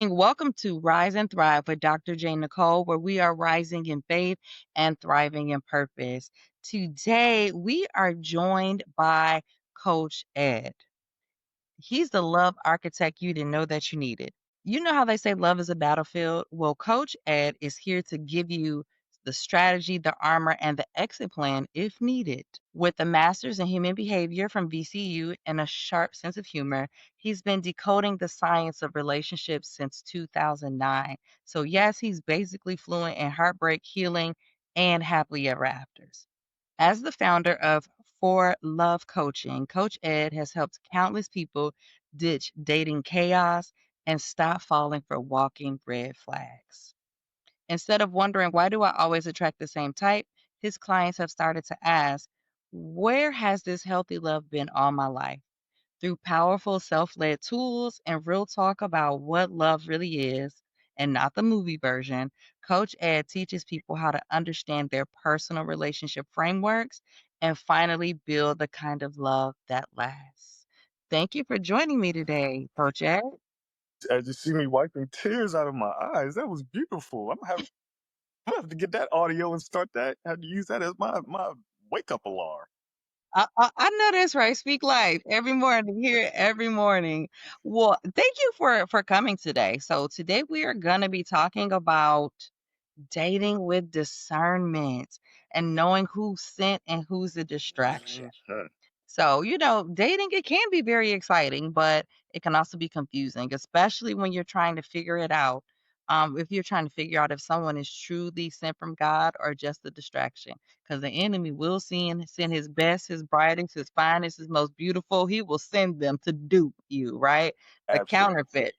Welcome to Rise and Thrive with Dr. Jane Nicole, where we are rising in faith and thriving in purpose. Today, we are joined by Coach Ed. He's the love architect you didn't know that you needed. You know how they say love is a battlefield? Well, Coach Ed is here to give you the strategy, the armor, and the exit plan if needed. With a master's in human behavior from VCU and a sharp sense of humor, he's been decoding the science of relationships since 2009. So, yes, he's basically fluent in heartbreak, healing, and happily ever afters. As the founder of For Love Coaching, Coach Ed has helped countless people ditch dating chaos and stop falling for walking red flags. Instead of wondering, why do I always attract the same type? His clients have started to ask, where has this healthy love been all my life? Through powerful self led tools and real talk about what love really is and not the movie version, Coach Ed teaches people how to understand their personal relationship frameworks and finally build the kind of love that lasts. Thank you for joining me today, Coach Ed. As you see me wiping tears out of my eyes, that was beautiful. I'm gonna have to get that audio and start that. Have to use that as my wake up alarm. I know that's right. Speak life every morning, here every morning. Well, thank you for coming today. So today we are going to be talking about dating with discernment and knowing who's sent and who's a distraction. Mhm. So, dating, it can be very exciting, but it can also be confusing, especially when you're trying to figure it out. If you're trying to figure out if someone is truly sent from God or just a distraction, because the enemy will send his best, his brightest, his finest, his most beautiful. He will send them to dupe you, right? The Absolutely, counterfeit.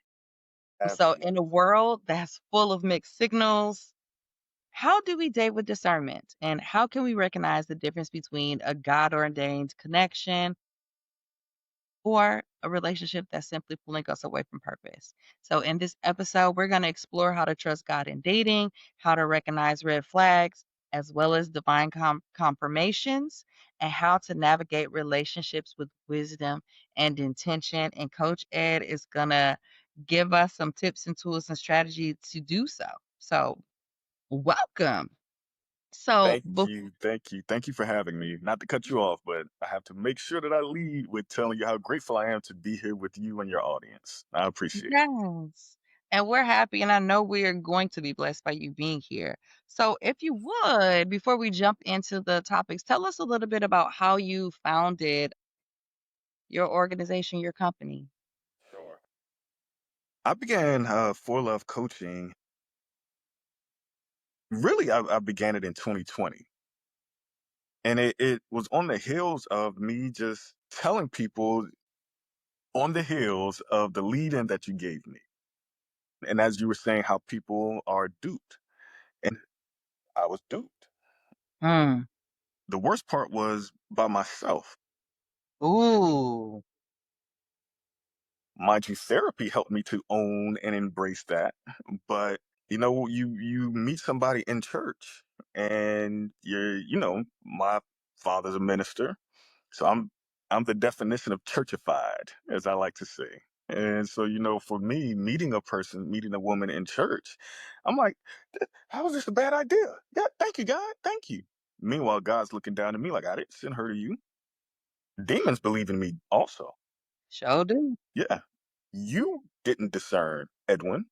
So, in a absolutely. world that's full of mixed signals, how do we date with discernment? And how can we recognize the difference between a God ordained connection or a relationship that's simply pulling us away from purpose? So, in this episode, we're going to explore how to trust God in dating, how to recognize red flags, as well as divine confirmations, and how to navigate relationships with wisdom and intention. And Coach Ed is going to give us some tips and tools and strategy to do so. So, welcome. So, Thank you for having me. Not to cut you off, but I have to make sure that I lead with telling you how grateful I am to be here with you and your audience. I appreciate it. yes. And we're happy, and I know we are going to be blessed by you being here. So, if you would, before we jump into the topics, tell us a little bit about how you founded your organization, your company. Sure. I began For Love Coaching. Really, I began it in 2020. And it was on the heels of me just telling people on the heels of the lead in that you gave me. And as you were saying, how people are duped. And I was duped. Mm. The worst part was by myself. Ooh. Mind you, therapy helped me to own and embrace that. But you meet somebody in church and my father's a minister. So I'm the definition of churchified, as I like to say. And so, for me, meeting a woman in church, I'm like, how is this a bad idea? Yeah, thank you, God. Thank you. Meanwhile, God's looking down at me like, I didn't send her to you. Demons believe in me also. Sure do. Yeah. You didn't discern, Edwin.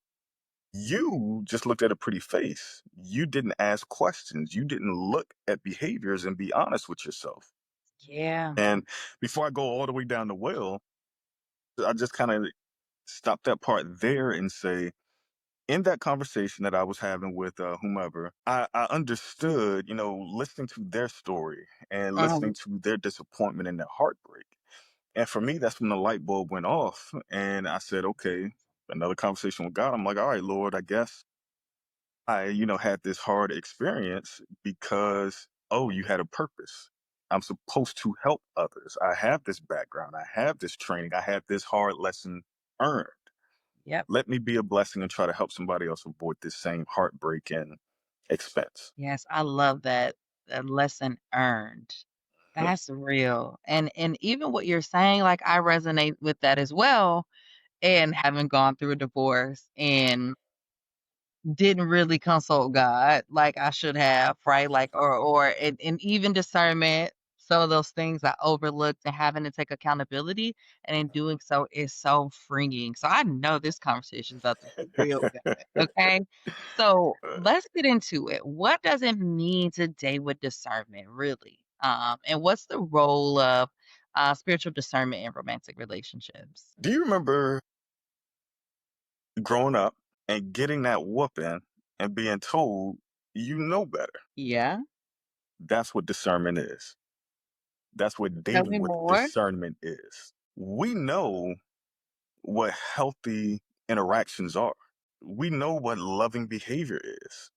You just looked at a pretty face. You didn't ask questions. You didn't look at behaviors and be honest with yourself. Yeah. And before I go all the way down the well, I just kind of stop that part there and say, in that conversation that I was having with whomever, I understood, listening to their story and Mhm. listening to their disappointment and their heartbreak. And for me, that's when the light bulb went off. And I said, okay, another conversation with God. I'm like, all right, Lord, I guess I, had this hard experience because, oh, you had a purpose. I'm supposed to help others. I have this background. I have this training. I have this hard lesson earned. Yep. Let me be a blessing and try to help somebody else avoid this same heartbreak and expense. Yes, I love that. A lesson earned. Mhm. That's real. And even what you're saying, like I resonate with that as well. and having gone through a divorce and didn't really consult God like I should have, right? Like, and even discernment. Some of those things I overlooked and having to take accountability, and in doing so is so freeing. So I know this conversation is about to be real good. Okay. So let's get into it. What does it mean to date with discernment, really? And what's the role of spiritual discernment in romantic relationships? Do you remember growing up and getting that whooping and being told you know better? Yeah. That's what discernment is. That's what Tell dating me with more. discernment is. We know what healthy interactions are. We know what loving behavior is,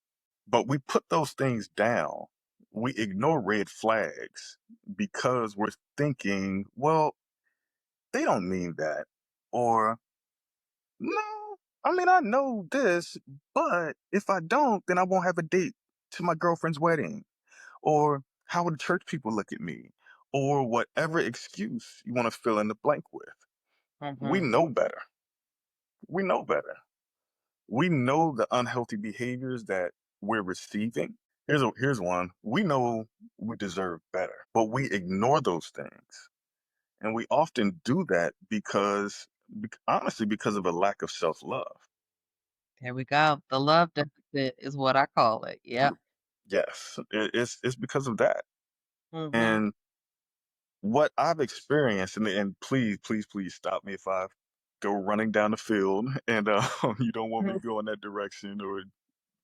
but we put those things down. We ignore red flags because we're thinking, well, they don't mean that. Or, no, I mean, I know this, but if I don't, then I won't have a date to my girlfriend's wedding. Or, how would the church people look at me? Or whatever excuse you want to fill in the blank with. We Hmm. know better. We know better. We know the unhealthy behaviors that we're receiving. Here's one. We know we deserve better, but we ignore those things. And we often do that because honestly because of a lack of self-love. There we go. The love deficit is what I call it. Yep. Yes, it's because of that. Mhm. And what I've experienced, and please stop me if I go running down the field and you don't want me to Mhm. go in that direction or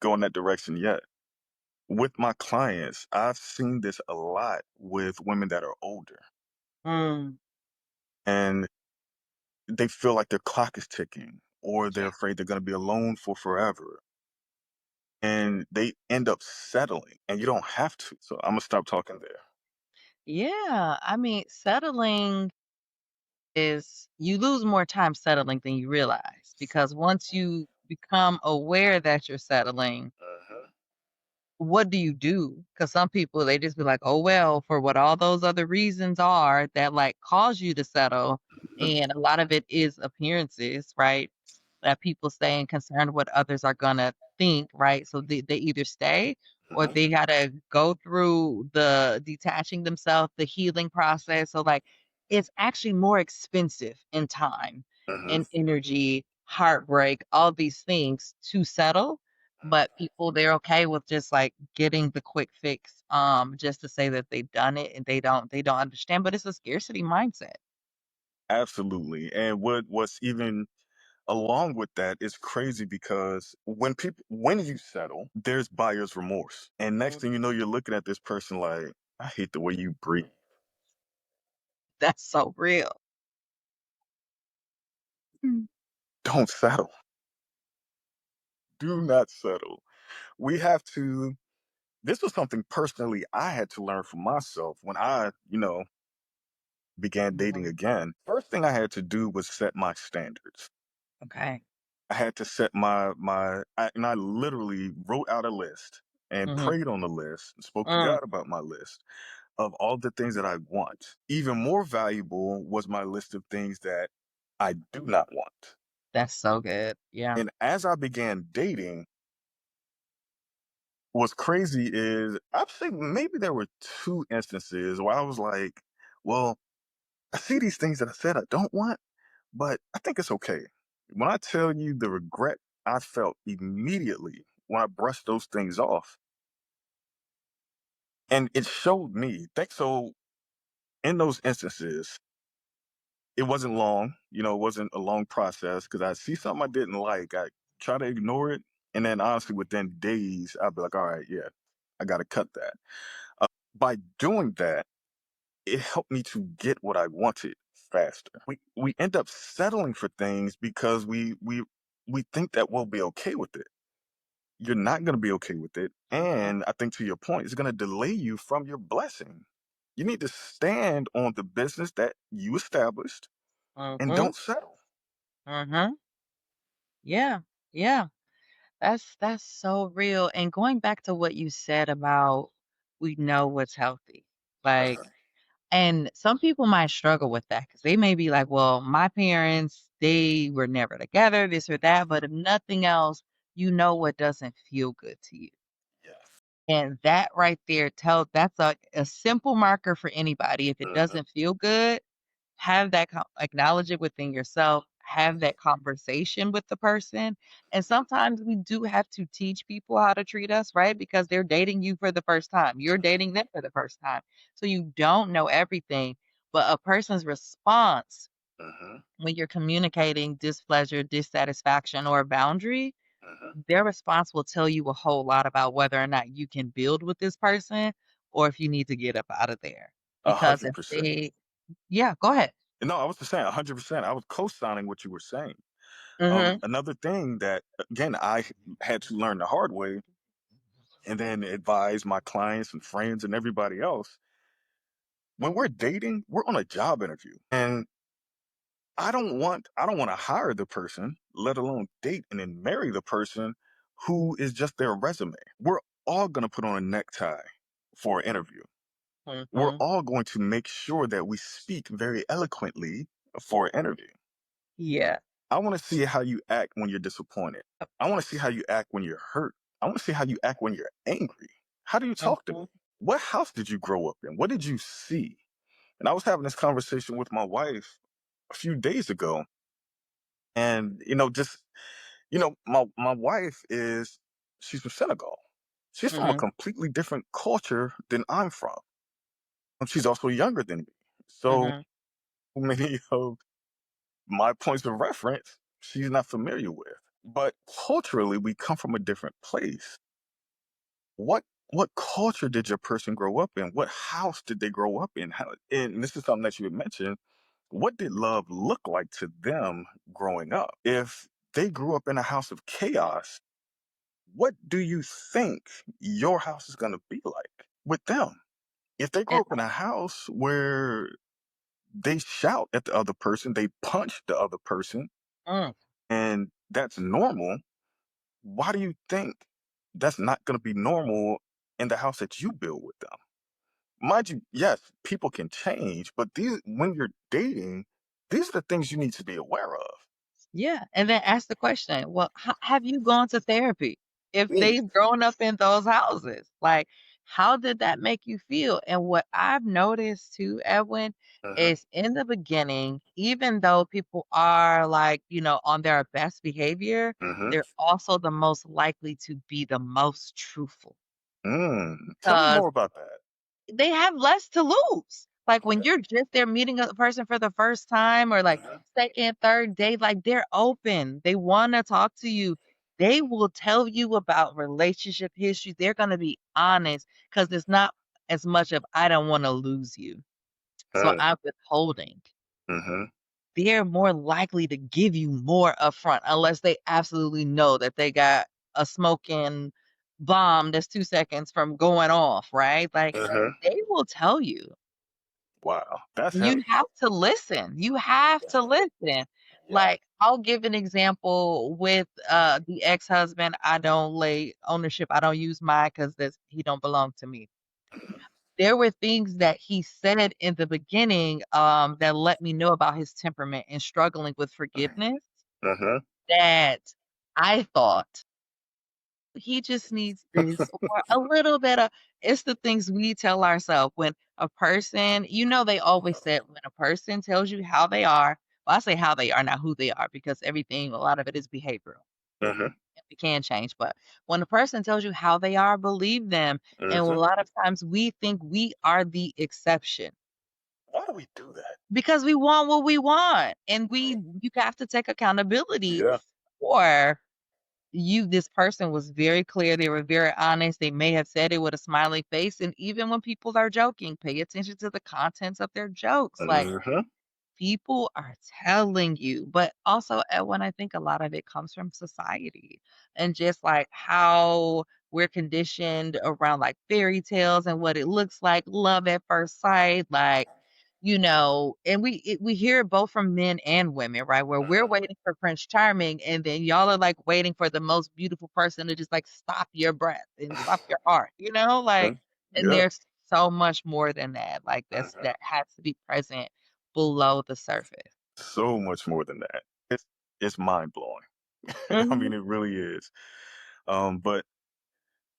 go in that direction yet. With my clients, I've seen this a lot with women that are older, Mm. and they feel like their clock is ticking, or they're Yeah. afraid they're going to be alone for forever, and they end up settling. And you don't have to. So I'm gonna stop talking there. Yeah. I mean, settling is you lose more time settling than you realize because once you become aware that you're settling, Uh-huh. what do you do? Because some people, they just be like, "Oh, well," for what all those other reasons are that, like, cause you to settle, and a lot of it is appearances, right? That people stay and concerned what others are gonna think, right? So they either stay or Mhm, they gotta go through the detaching themselves, the healing process, so, like, it's actually more expensive in time mhm. and energy, heartbreak, all these things to settle, but people, they're okay with just, like, getting the quick fix, just to say that they've done it, and they don't understand, but it's a scarcity mindset. Absolutely. And what's even along with that is crazy because when you settle, there's buyer's remorse. And next Mm, thing you know, you're looking at this person like, I hate the way you breathe. that's so real. Mm. Don't settle. Do not settle. We have to This was something personally I had to learn for myself when I, began dating Mhm. again. First thing I had to do was set my standards. Okay. I had to set and I literally wrote out a list and Mhm. prayed on the list and spoke to Mm, God about my list of all the things that I want. Even more valuable was my list of things that I do not want. that's so good. Yeah. And as I began dating, what's crazy is I'd say maybe there were two instances where I was like, well, I see these things that I said I don't want, but I think it's okay. When I tell you the regret I felt immediately when I brushed those things off, and it showed me. So in those instances, it wasn't long. It wasn't a long process because I see something I didn't like. I try to ignore it, and then honestly, within days, I'd be like, all right, yeah, I got to cut that. By doing that, it helped me to get what I wanted faster. We end up settling for things because we think that we'll be okay with it. You're not going to be okay with it, Mhm. and I think to your point, it's going to delay you from your blessing. You need to stand on the business that you established and Mhm. don't settle. Mhm. Yeah. Yeah. That's so real. And going back to what you said about we know what's healthy. Like, Uh-huh. and some people might struggle with that because they may be like, well, my parents they were never together, this or that, but if nothing else, you know what doesn't feel good to you. Yes. And that right there that's a simple marker for anybody. If it Mhm, doesn't feel good, have that acknowledge it within yourself, have that conversation with the person. And sometimes we do have to teach people how to treat us, right? Because they're dating you for the first time. You're dating them for the first time. So you don't know everything, but a person's response mhm, when you're communicating displeasure, dissatisfaction, or a boundary, mhm. their response will tell you a whole lot about whether or not you can build with this person or if you need to get up out of there. Because if 100%. they, yeah, go ahead. No, I was just saying 100%. I was co-signing what you were saying. Hmm. Another thing that, again, I had to learn the hard way and then advise my clients and friends and everybody else. When we're dating, we're on a job interview. And I don't want to hire the person, let alone date and then marry the person who is just their resume. We're all going to put on a necktie for an interview. We're Hmm. all going to make sure that we speak very eloquently for an interview. Yeah. I want to see how you act when you're disappointed. I want to see how you act when you're hurt. I want to see how you act when you're angry. How do you talk to me? Hmm. What house did you grow up in? What did you see? And I was having this conversation with my wife a few days ago. And, my wife she's from Senegal. She's from a Hmm. completely different culture than I'm from. And she's also younger than me. So Hmm. many of my points of reference, she's not familiar with. But culturally, we come from a different place. What culture did your person grow up in? What house did they grow up in? And this is something that you had mentioned. What did love look like to them growing up? If they grew up in a house of chaos, what do you think your house is going to be like with them? If they grew And up in a house where they shout at the other person, they punch the other person, mm, and that's normal, why do you think that's not going to be normal in the house that you build with them? Mind you, yes, people can change, but when you're dating, these are the things you need to be aware of. yeah, and then ask the question, well, have you gone to therapy? If Mm, they've grown up in those houses, like, how did that make you feel? And what I've noticed too, Edwin, mhm, is in the beginning, even though people are like, on their best behavior, mhm, they're also the most likely to be the most truthful. Tell me more about that. They have less to lose. Like, when Okay. you're just there meeting a person for the first time or, like, Mhm, 2nd, 3rd date, like, they're open. They wanna talk to you. They will tell you about relationship history. They're gonna be honest because it's not as much of, "I don't wanna lose you, so mm, I'm withholding." mhm, They're more likely to give you more upfront unless they absolutely know that they got a smoking bomb that's 2 seconds from going off, right? Like, mhm. they will tell you. Wow, that's You heavy. have to listen. You have to listen. Yeah. Like, I'll give an example with, the ex-husband. I don't lay ownership. I don't use mine because he don't belong to me. There were things that he said in the beginning, that let me know about his temperament and struggling with forgiveness Mhm, that I thought he just needs this or a little bit of it's the things we tell ourselves when a person, they always said when a person tells you how they are, well, I say how they are, not who they are, because everything, a lot of it is behavioral. mhm, We can change, but when a person tells you how they are, believe them. And a mhm. lot of times we think we are the exception Why do we do that? because we want what we want. And you have to take accountability Yeah. for this person was very clear, they were very honest, they may have said it with a smiley face, and even when people are joking, pay attention to the contents of their jokes, like, Mhm, people are telling you, but also, when I think a lot of it comes from society and just, like, how we're conditioned around, like, fairy tales and what it looks like, love at first sight, like, and we hear it both from men and women, right? Where we're mhm, waiting for Prince Charming, and then y'all are, like, waiting for the most beautiful person to just, like, stop your breath and stop your heart, like, mhm. and Yeah. there's so much more than that, like, Mhm. that has to be present below the surface. So much more than that. it's mind blowing. I mean, Mhm. it really is. But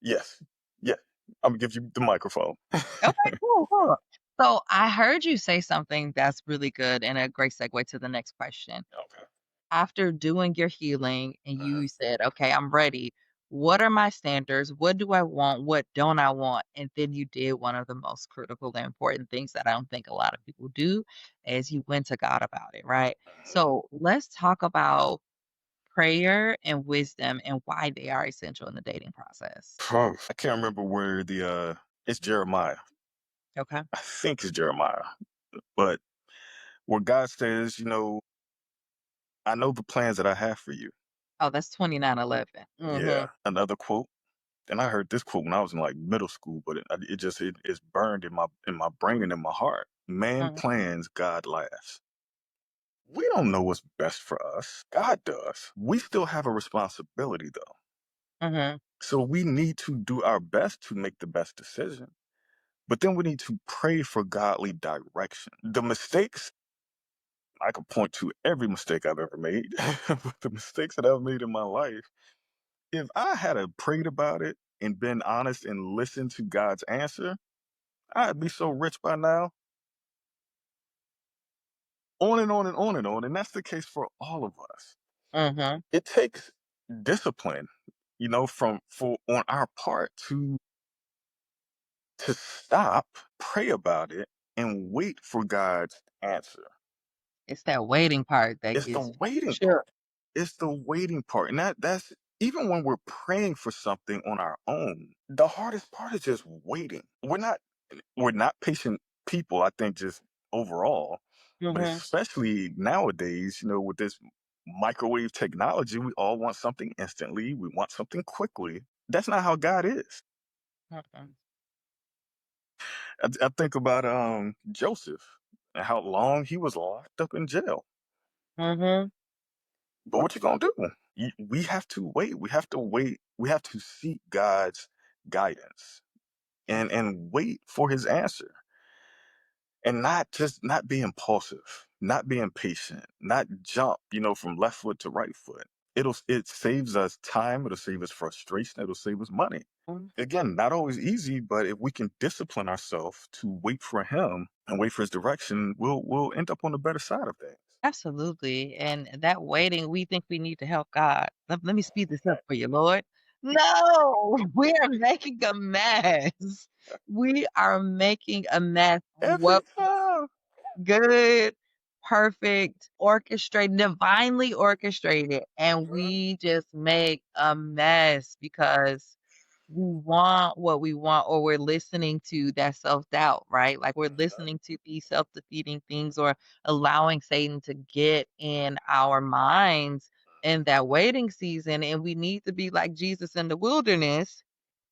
yes, yeah, I'm gonna give you the microphone. Okay, cool, cool. So I heard you say something that's really good and a great segue to the next question. Okay. After doing your healing and Mhm. you said, "Okay, I'm ready. What are my standards? What do I want? What don't I want?" And then you did one of the most critical and important things that I don't think a lot of people do, is you went to God about it, right? Mhm. So let's talk about prayer and wisdom and why they are essential in the dating process. I can't remember where it's Jeremiah. Okay. I think it's Jeremiah, but where God says, I know the plans that I have for you. Oh, that's 29:11. Yeah. Mhm. Another quote. And I heard this quote when I was in like middle school, but it's burned in my brain and in my heart. Man Mhm. plans, God laughs. We don't know what's best for us. God does. We still have a responsibility though. Mhm. So we need to do our best to make the best decision. But then we need to pray for godly direction. The mistakes, I could point to every mistake I've ever made, but the mistakes that I've made in my life, if I had a prayed about it and been honest and listened to God's answer, I'd be so rich by now. On and on and on and on. And that's the case for all of us. Mhm. It takes discipline, from for on our part to stop, pray about it, and wait for God's answer. It's that waiting part that It's the gets waiting sure. part. It's the waiting part. And that's even when we're praying for something on our own, the hardest part is just waiting. We're not patient people, I think, just overall, but Mhm. especially nowadays, with this microwave technology, we all want something instantly. We want something quickly. That's not how God is. Mhm. I think about Joseph and how long he was locked up in jail. Mhm. But what you gonna do? We have to wait. We have to wait. We have to seek God's guidance and wait for His answer, and not be impulsive, not be impatient, not jump, from left foot to right foot. It saves us time. It'll save us frustration. It'll save us money. Mhm. Again, not always easy, but if we can discipline ourselves to wait for Him and wait for His direction, we'll end up on the better side of things. Absolutely, and that waiting, we think we need to help God. Let me speed this up for you, Lord. No, we are making a mess. We are making a mess of Every what time. good, perfect, orchestrated, divinely orchestrated, and Mhm. we just make a mess because we want what we want, or we're listening to that self-doubt, right? Like, we're listening to these self-defeating things or allowing Satan to get in our minds in that waiting season, and we need to be like Jesus in the wilderness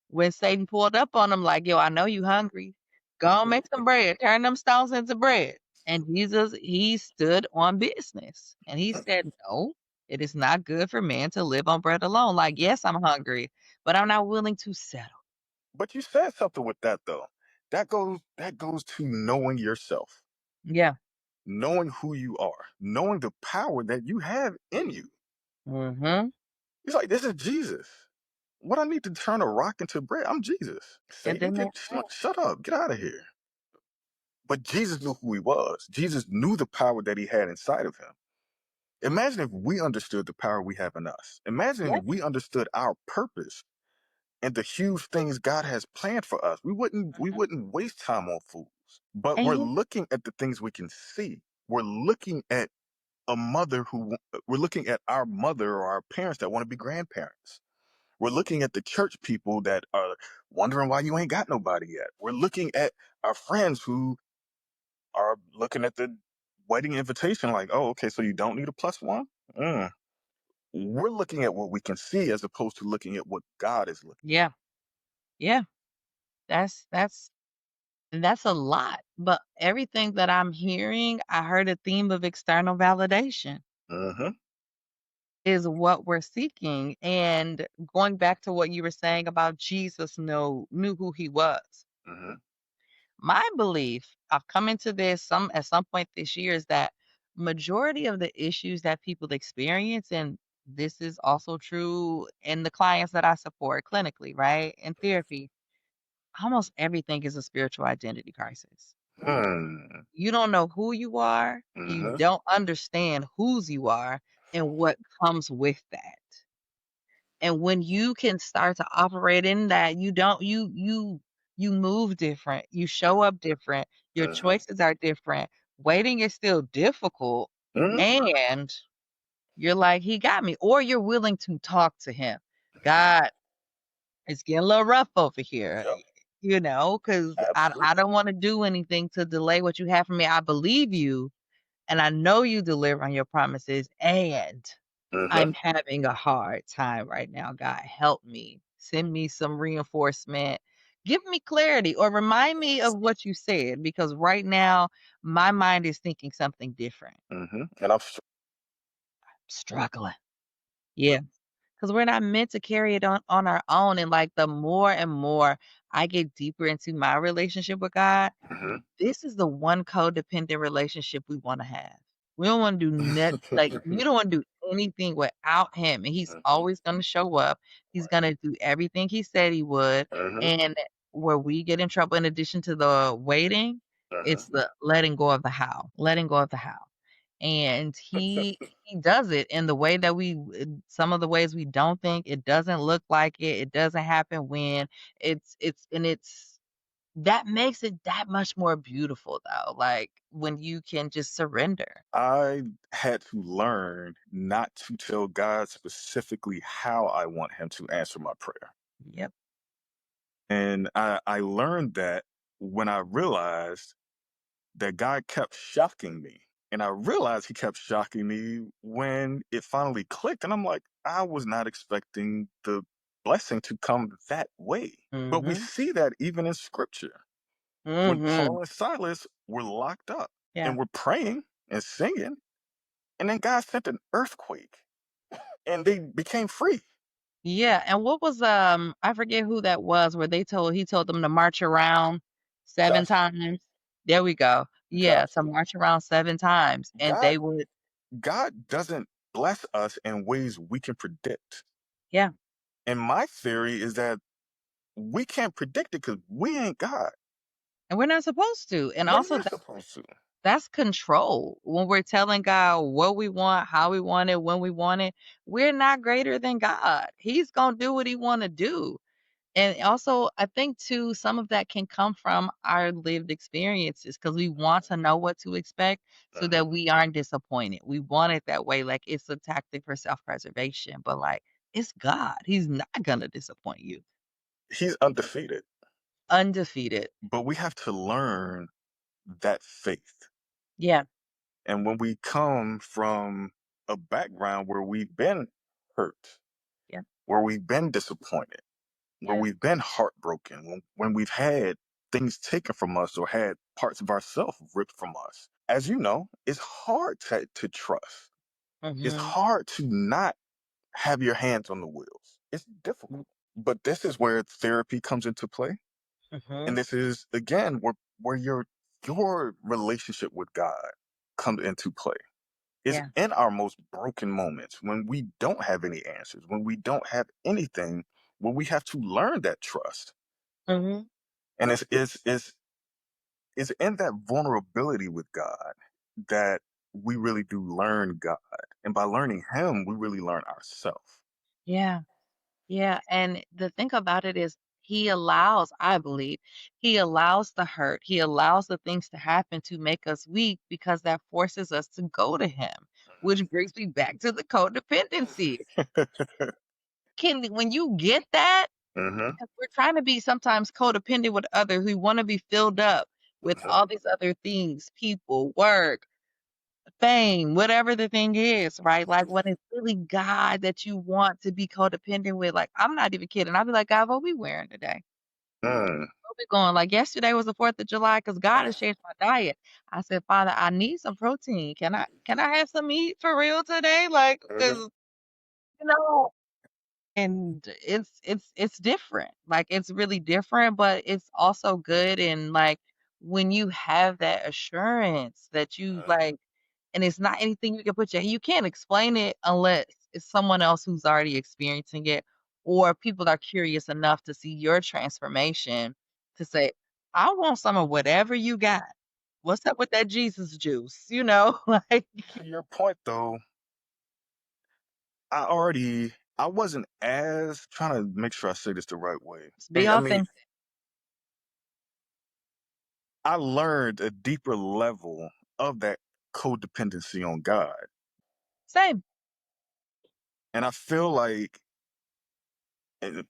when Satan pulled up on him like, "Yo, I know you hungry. Go on, make some bread. Turn them stones into bread." And Jesus, he stood on business, and he said, "No, it is not good for man to live on bread alone." Like, yes, I'm hungry, but I'm not willing to settle. But you said something with that though. That goes to knowing yourself, Yeah. knowing who you are, knowing the power that you have in you. Mhm. He's like, this is Jesus. What I need to turn a rock into bread? I'm Jesus. And Satan, then that shut up, get out of here. But Jesus knew who he was. Jesus knew the power that he had inside of him. Imagine if we understood the power we have in us. Imagine yeah, if we understood our purpose and the huge things God has planned for us. We wouldn't waste time on fools. But and we're you looking at the things we can see. We're looking at we're looking at our mother or our parents that want to be grandparents. We're looking at the church people that are wondering why you ain't got nobody yet. We're looking at our friends who are looking at the wedding invitation like, oh, okay, so you don't need a plus one? Mm. We're looking at what we can see as opposed to looking at what God is looking yeah, yeah. That's and that's a lot, but everything that I'm hearing, I heard a theme of external validation at. Mm-hmm. is what we're seeking, and going back to what you were saying about Jesus knew who he was. Mm-hmm. My belief, I've come into this some at some point this year, is that majority of the issues that people experience, and this is also true in the clients that I support clinically, right? In therapy, almost everything is a spiritual identity crisis. Mm. You don't know who you are, you Mhm. don't understand whose you are and what comes with that. And when you can start to operate in that, you move different, you show up different, your Mhm. choices are different. Waiting is still difficult, Mhm. and you're like, "He got me," or you're willing to talk to him. "God, it's getting a little rough over here," Yep. because I Absolutely. don't wanna do anything to delay what you have for me. I believe you, and I know you deliver on your promises, and Mhm. I'm having a hard time right now. God, help me. Send me some reinforcement. Give me clarity or remind me of what you said because right now my mind is thinking something different. Mhm. And I'm Struggling. Yeah. Because we're not meant to carry it on our own. And like the more and more I get deeper into my relationship with God, Mhm. this is the one codependent relationship we wanna have. We don't wanna do not like, you don't wanna do anything without him, and he's Mhm. always gonna show up. He's gonna do everything he said he would, Mhm. and where we get in trouble in addition to the waiting, Mhm. it's the letting go of the how, letting go of the how. And he does it in the way that some of the ways we don't think, it doesn't look like it, it doesn't happen when, it's that makes it that much more beautiful though, like, when you can just surrender. I had to learn not to tell God specifically how I want him to answer my prayer. Yep. And I learned that when I realized that God kept shocking me. And I realized he kept shocking me when it finally clicked. And I'm like, I was not expecting the blessing to come that way. But we Mhm. see that even in scripture. When Mhm. Paul and Silas were locked up Yeah. and were praying and singing, and then God sent an earthquake and they became free. Yeah, and what was, I forget who that was where he told them to march around 7 Joshua, times. There we go. Yeah, to Joshua, march around 7 times, and God, they would. God doesn't bless us in ways we can predict. Yeah, And my theory is that we can't predict it because we ain't God. and we're not supposed to, and We're also not supposed to. that's control. When we're telling God what we want, how we want it, when we want it, we're not greater than God. He's gonna do what he wanna do. And also, I think too, some of that can come from our lived experiences because we want to know what to expect so Mhm. that we aren't disappointed. We want it that way, like it's a tactic for self-preservation, but like it's God. He's not gonna disappoint you. He's undefeated, Undefeated. but we have to learn that faith. Yeah, And when we come from a background where we've been hurt, yeah, where we've been disappointed, where yeah. we've been heartbroken, when we've had things taken from us or had parts of ourselves ripped from us, as you know, it's hard to trust. It's Mhm. hard to not have your hands on the wheels. It's difficult. But this is where therapy comes into play. And Mhm. this is again where your relationship with God comes into play. It's Yeah. in our most broken moments when we don't have any answers, when we don't have anything, when we have to learn that trust. Mhm. And it's in that vulnerability with God that we really do learn God. And by learning him, we really learn ourselves. Yeah. Yeah, and the thing about it is he allows, I believe, he allows the hurt, he allows the things to happen to make us weak because that forces us to go to him, which brings me back to the codependency. When you get that, Hmm. because we're trying to be sometimes codependent with others, we want to be filled up with Hmm. all these other things, people, work, fame, whatever the thing is, right? Like when it's really God that you want to be codependent with, like I'm not even kidding. I'll be like, God, what we wearing today? Mm. Where we going? Like yesterday was the 4th of July because God has changed my diet. I said, Father, I need some protein. Can I have some meat for real today? Like, Mhm. cause you know, and it's different. Like it's really different, but it's also good. And like when you have that assurance that you like and it's not anything you can put your you can't explain it unless it's someone else who's already experiencing it, or people are curious enough to see your transformation to say, "I want some of whatever you got. What's up with that Jesus juice?" You know, like, To your point though, I wasn't as trying to make sure I say this the right way. just be I mean, authentic. I learned a deeper level of that codependency on God. Same. And I feel like and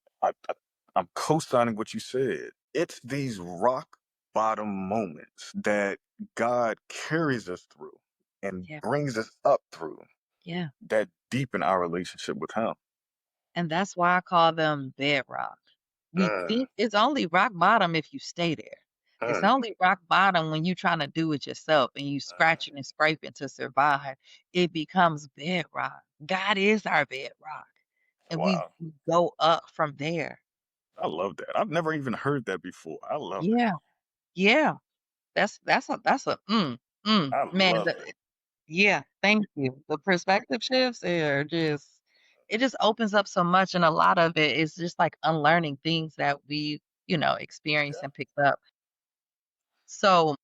I'm co-signing what you said. It's these rock bottom moments that God carries us through and Yeah. brings us up through Yeah. that deepen our relationship with Him. And that's why I call them bedrock. We Mm, think it's only rock bottom if you stay there. It's mm, only rock bottom when you trying to do it yourself and you scratching and scraping to survive. It becomes bedrock. God is our bedrock. And we wow. go up from there. I love that. I've never even heard that before. I love it. Yeah. Yeah. I Man, love it. yeah, thank you. The perspective shifts are just it just opens up so much, and a lot of it is just like unlearning things that we, experienced Yeah. and picked up. So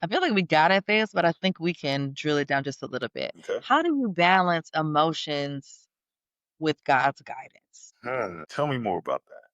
I feel like we got at this, but I think we can drill it down just a little bit. Okay. How do you balance emotions with God's guidance? Tell me more about that.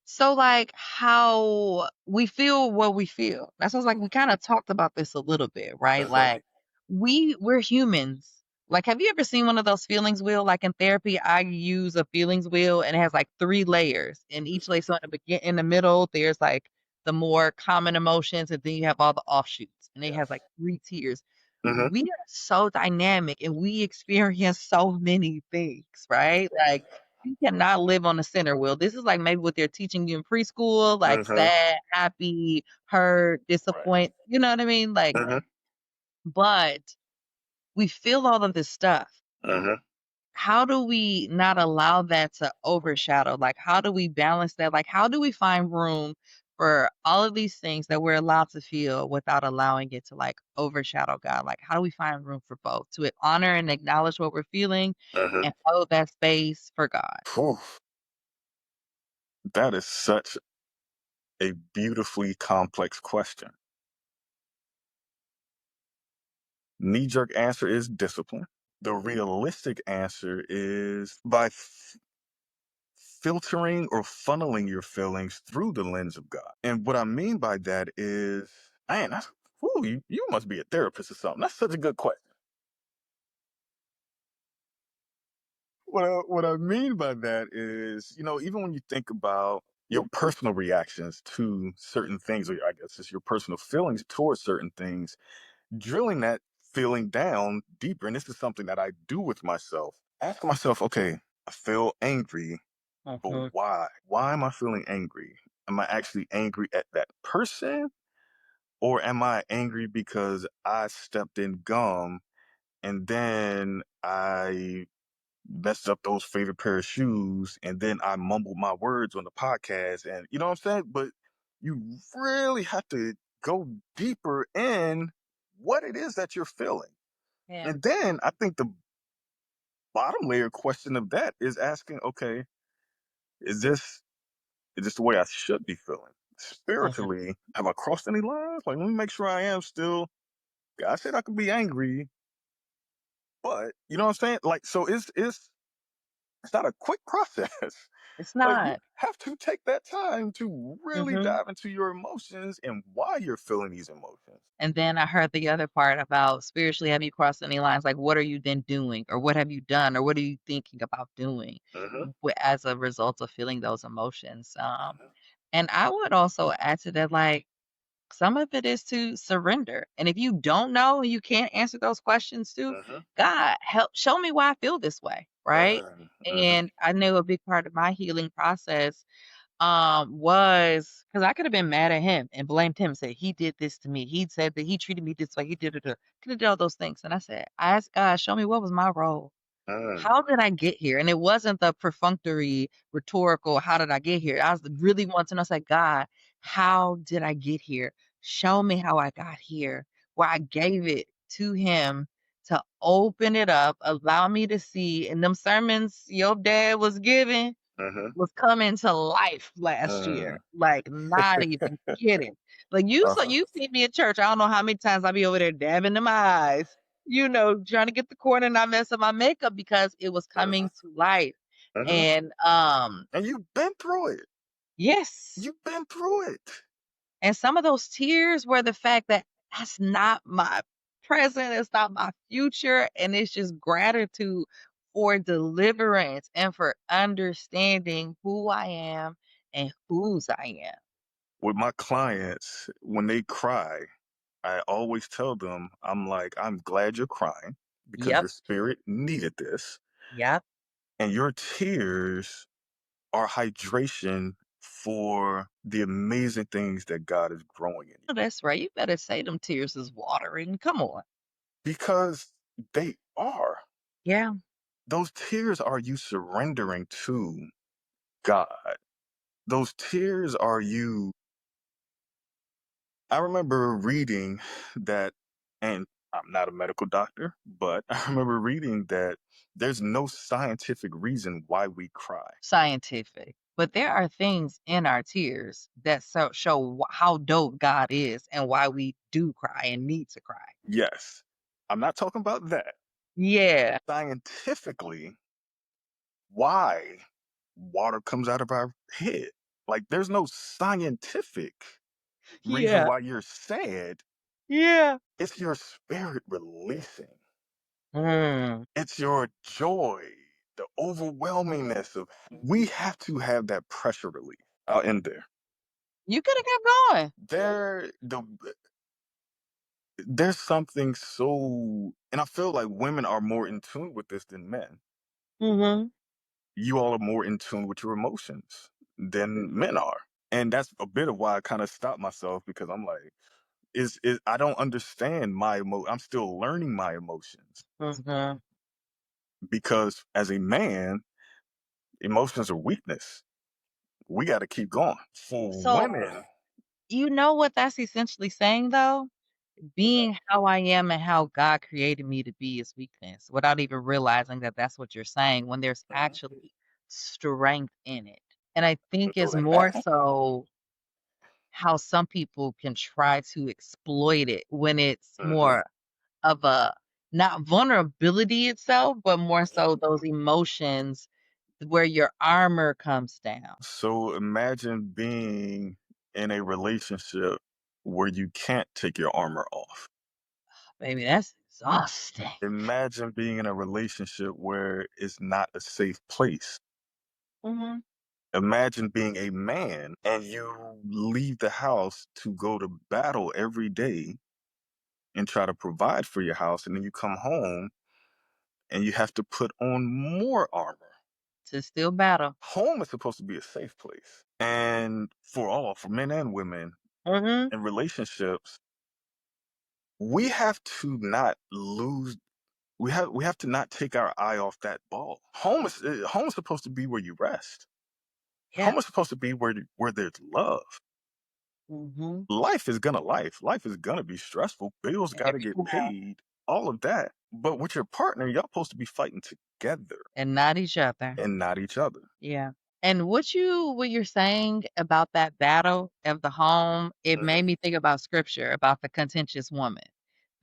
So, like, how we feel what we feel. That sounds like we kind of talked about this a little bit, right? Hmm. Like, we're humans. Like, have you ever seen one of those feelings wheel? Like in therapy, I use a feelings wheel, and it has like three layers, and each layer. So in in the middle, there's like the more common emotions, and then you have all the offshoots, and it has Yes. like three tiers. Hmm. We are so dynamic, and we experience so many things, right? Like you cannot live on the center wheel. This is like maybe what they're teaching you in preschool, like Hmm. sad, happy, hurt, Right. disappoint. You know what I mean? Like, Hmm. but we feel all of this stuff. Hmm. How do we not allow that to overshadow? Like, how do we balance that? Like, how do we find room for all of these things that we're allowed to feel without allowing it to like overshadow God? Like, how do we find room for both to honor and acknowledge what we're feeling Hmm. and hold that space for God? Whew, that is such a beautifully complex question. Knee jerk answer is discipline. The realistic answer is by filtering or funneling your feelings through the lens of God. And what I mean by that is, man, you must be a therapist or something. That's such a good question. What I mean by that is, even when you think about your personal reactions to certain things, or I guess it's your personal feelings towards certain things, drilling that feeling down deeper. And this is something that I do with myself. Ask myself, okay, I feel angry, but Mhm. why? Why am I feeling angry? Am I actually angry at that person? Or am I angry because I stepped in gum and then I messed up those favorite pair of shoes and then I mumbled my words on the podcast, and you know what I'm saying? But you really have to go deeper in what it is that you're feeling. Yeah. And then I think the bottom layer question of that is asking, okay, is this is this the way I should be feeling? Mhm. Spiritually, have I crossed any lines? Like, let me make sure I am still. God said I could be angry, but you know what I'm saying? Like, so it's not a quick process. It's Like, you not. have to take that time to really Mhm. dive into your emotions and why you're feeling these emotions. And then I heard the other part about spiritually, have you crossed any lines? Like, what are you then doing? Or what have you done? Or what are you thinking about doing Hmm. as a result of feeling those emotions? And I would also add to that, like, some of it is to surrender. And if you don't know and you can't answer those questions too, Hmm. God, help show me why I feel this way. Right. Hmm. Hmm. And I know a big part of my healing process was because I could have been mad at him and blamed him, said he did this to me. He said that he treated me this way. He did it. Could have did all those things. And I said, I asked God, show me what was my role. Hmm. How did I get here? And it wasn't the perfunctory, rhetorical, how did I get here? I was really wanting to know, say, God, how did I get here? Show me how I got here, where I gave it. to him to open it up, allow me to see, and them sermons your dad was giving Mhm. was coming to life last year, Mm. like, not even kidding. Like, Uh-huh. you see me at church, I don't know how many times I be over there dabbing them eyes, trying to get the corner, not mess up my makeup because it was Mhm. coming to life, Mhm. and, And you've been through it. yes, You've been through it. and some of those tears were the fact that that's not my present, it's not my future, and it's just gratitude for deliverance and for understanding who I am and whose I am. With my clients, when they cry, I always tell them, I'm like, I'm glad you're crying because Yep, your spirit needed this. yep. And your tears are hydration for the amazing things that God is growing in you. Oh, that's right, you better say them tears is watering, come on. Because they are. Yeah, Those tears are you surrendering to God. Those tears are you. I remember reading that, and I'm not a medical doctor, but I remember reading that there's no scientific reason why we cry. scientific, but there are things in our tears that show how dope God is and why we do cry and need to cry. Yes, I'm not talking about that. Yeah, Scientifically, why water comes out of our head. Like, there's no scientific reason yeah, why you're sad. yeah. It's your spirit releasing. Mm. It's your joy, the overwhelmingness of we have to have that pressure relief. I'll end there. You coulda kept going. There the there's something so, and I feel like women are more in tune with this than men. Mhm. You all are more in tune with your emotions than men are. And that's a bit of why I kind of stopped myself because I'm like, is I don't understand I'm still learning my emotions Mhm. because as a man, emotions are weakness. We got to keep going. For So, women, you know what that's essentially saying, though? what's that? Being how I am and how God created me to be is weakness, without even realizing that that's what you're saying when there's Mhm. actually strength in it. And I think So it's that more so how some people can try to exploit it when it's Mhm. more of a not vulnerability itself, but more so those emotions where your armor comes down. So imagine being in a relationship where you can't take your armor off. Baby, that's exhausting. Imagine being in a relationship where it's not a safe place. Mhm. Imagine being a man and you leave the house to go to battle every day and try to provide for your house, and then you come home and you have to put on more armor. To still battle. Home is supposed to be a safe place. And for men and women Mhm. in relationships, we have to not lose we have to not take our eye off that ball. Home is supposed to be where you rest. Yeah. Home is supposed to be where there's love. Mhm. Life is gonna be stressful. Bills gotta Every get time. paid, all of that. But with your partner, y'all supposed to be fighting together And not each other. and not each other. Yeah. And what you're saying about that battle of the home, it made Mhm. me think about scripture, about the contentious woman,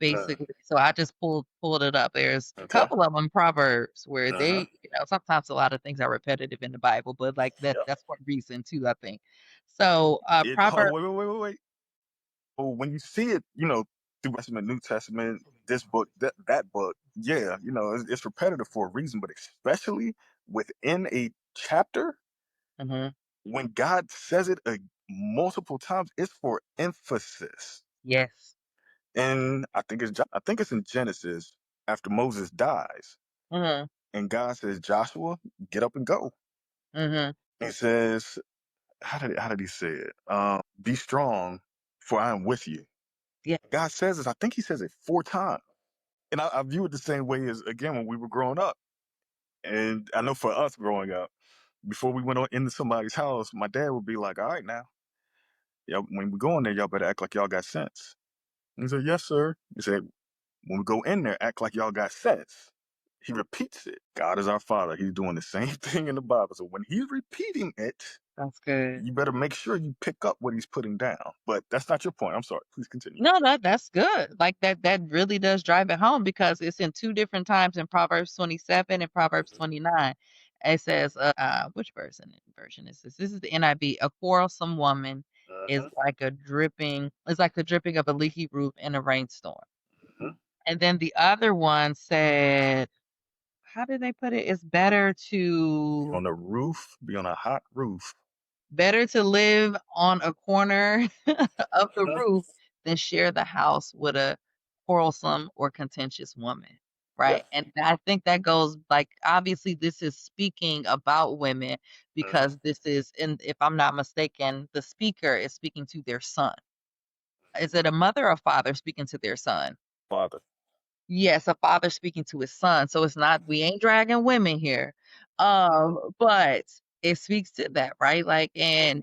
Mm, basically. So I just pulled it up. There's a okay. couple of them Proverbs where Uh-huh. sometimes a lot of things are repetitive in the Bible, but like Yep. that's one reason too, I think. So Hold on, Proverbs. wait. Well, when you see it, through Testament, New Testament, this book, that book, yeah, it's repetitive for a reason, but especially within a chapter, Mhm. when God says it multiple times, it's for emphasis. Yes. And I think it's in Genesis after Moses dies, Mhm. and God says, Joshua, get up and go. Mhm. He says, how did he say it? Be strong, for I am with you. Yeah. God says this. I think he says it 4 times. And I view it the same way as again when we were growing up. And I know for us growing up, before we went into somebody's house, my dad would be like, "All right, now, yeah, when we go in there, y'all better act like y'all got sense." And he said, "Yes, sir." He said, When we go in there, act like y'all got sense. He repeats it. God is our Father. He's doing the same thing in the Bible. So when he's repeating it, That's good. you better make sure you pick up what he's putting down. But that's not your point. I'm sorry. Please continue. No, that's good. Like that really does drive it home because it's in two different times in Proverbs 27 and Proverbs 29. It says, which version is this? This is the NIV. A quarrelsome woman Mm-hmm. is like the dripping of a leaky roof in a rainstorm. Mm-hmm. And then the other one said, how did they put it? It's Be on the roof, be on a hot roof. better to live on a corner of the Mhm. roof than share the house with a quarrelsome or contentious woman. Yes. Right. And I think that goes like obviously this is speaking about women Mm-hmm. because this is and if I'm not mistaken, the speaker is speaking to their son. Is it a mother or father speaking to their son? Father. Yes, a father speaking to his son. So it's not we ain't dragging women here. But it speaks to that, right? Like and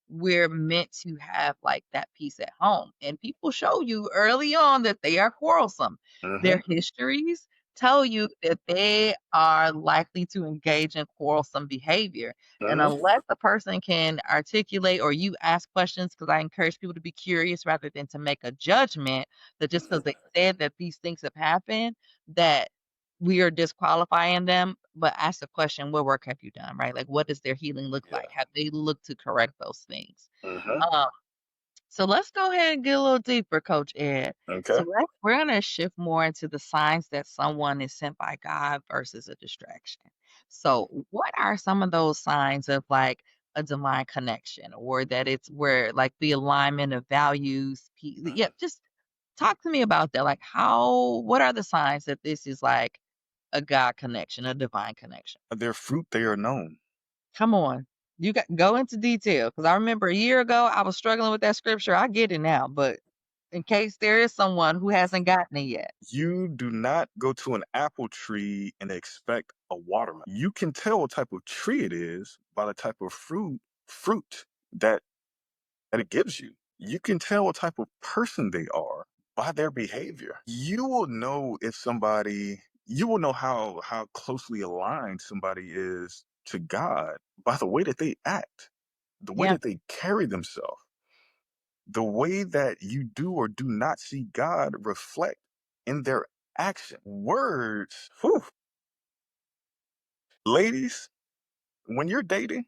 we're meant to have like that peace at home. And people show you early on that they are quarrelsome. Mm-hmm. Their histories tell you that they are likely to engage in quarrelsome behavior. And Mm-hmm. unless a person can articulate or you ask questions, because I encourage people to be curious rather than to make a judgment that just because they said that these things have happened, that we are disqualifying them, but ask the question, what work have you done, right? Like, what does their healing look Yeah. like? Have they looked to correct those things? Mm-hmm. Um, so let's go ahead and get a little deeper, Coach Ed. Okay. So we're going to shift more into the signs that someone is sent by God versus a distraction. So, what are some of those signs of like a divine connection or that it's where like the alignment of values? Yeah, just talk to me about that. Like, what are the signs that this is like a God connection, a divine connection? Their fruit they are known. Come on. You got go into detail because I remember a year ago I was struggling with that scripture. I get it now, but in case there is someone who hasn't gotten it yet. You do not go to an apple tree and expect a watermelon. You can tell what type of tree it is by the type of fruit that that it gives you. You can tell what type of person they are by their behavior. You will know if somebody you will know how closely aligned somebody is to God by the way that they act, the way Yeah. that they carry themselves, the way that you do or do not see God reflect in their action. Words, whew. Ladies, when you're dating,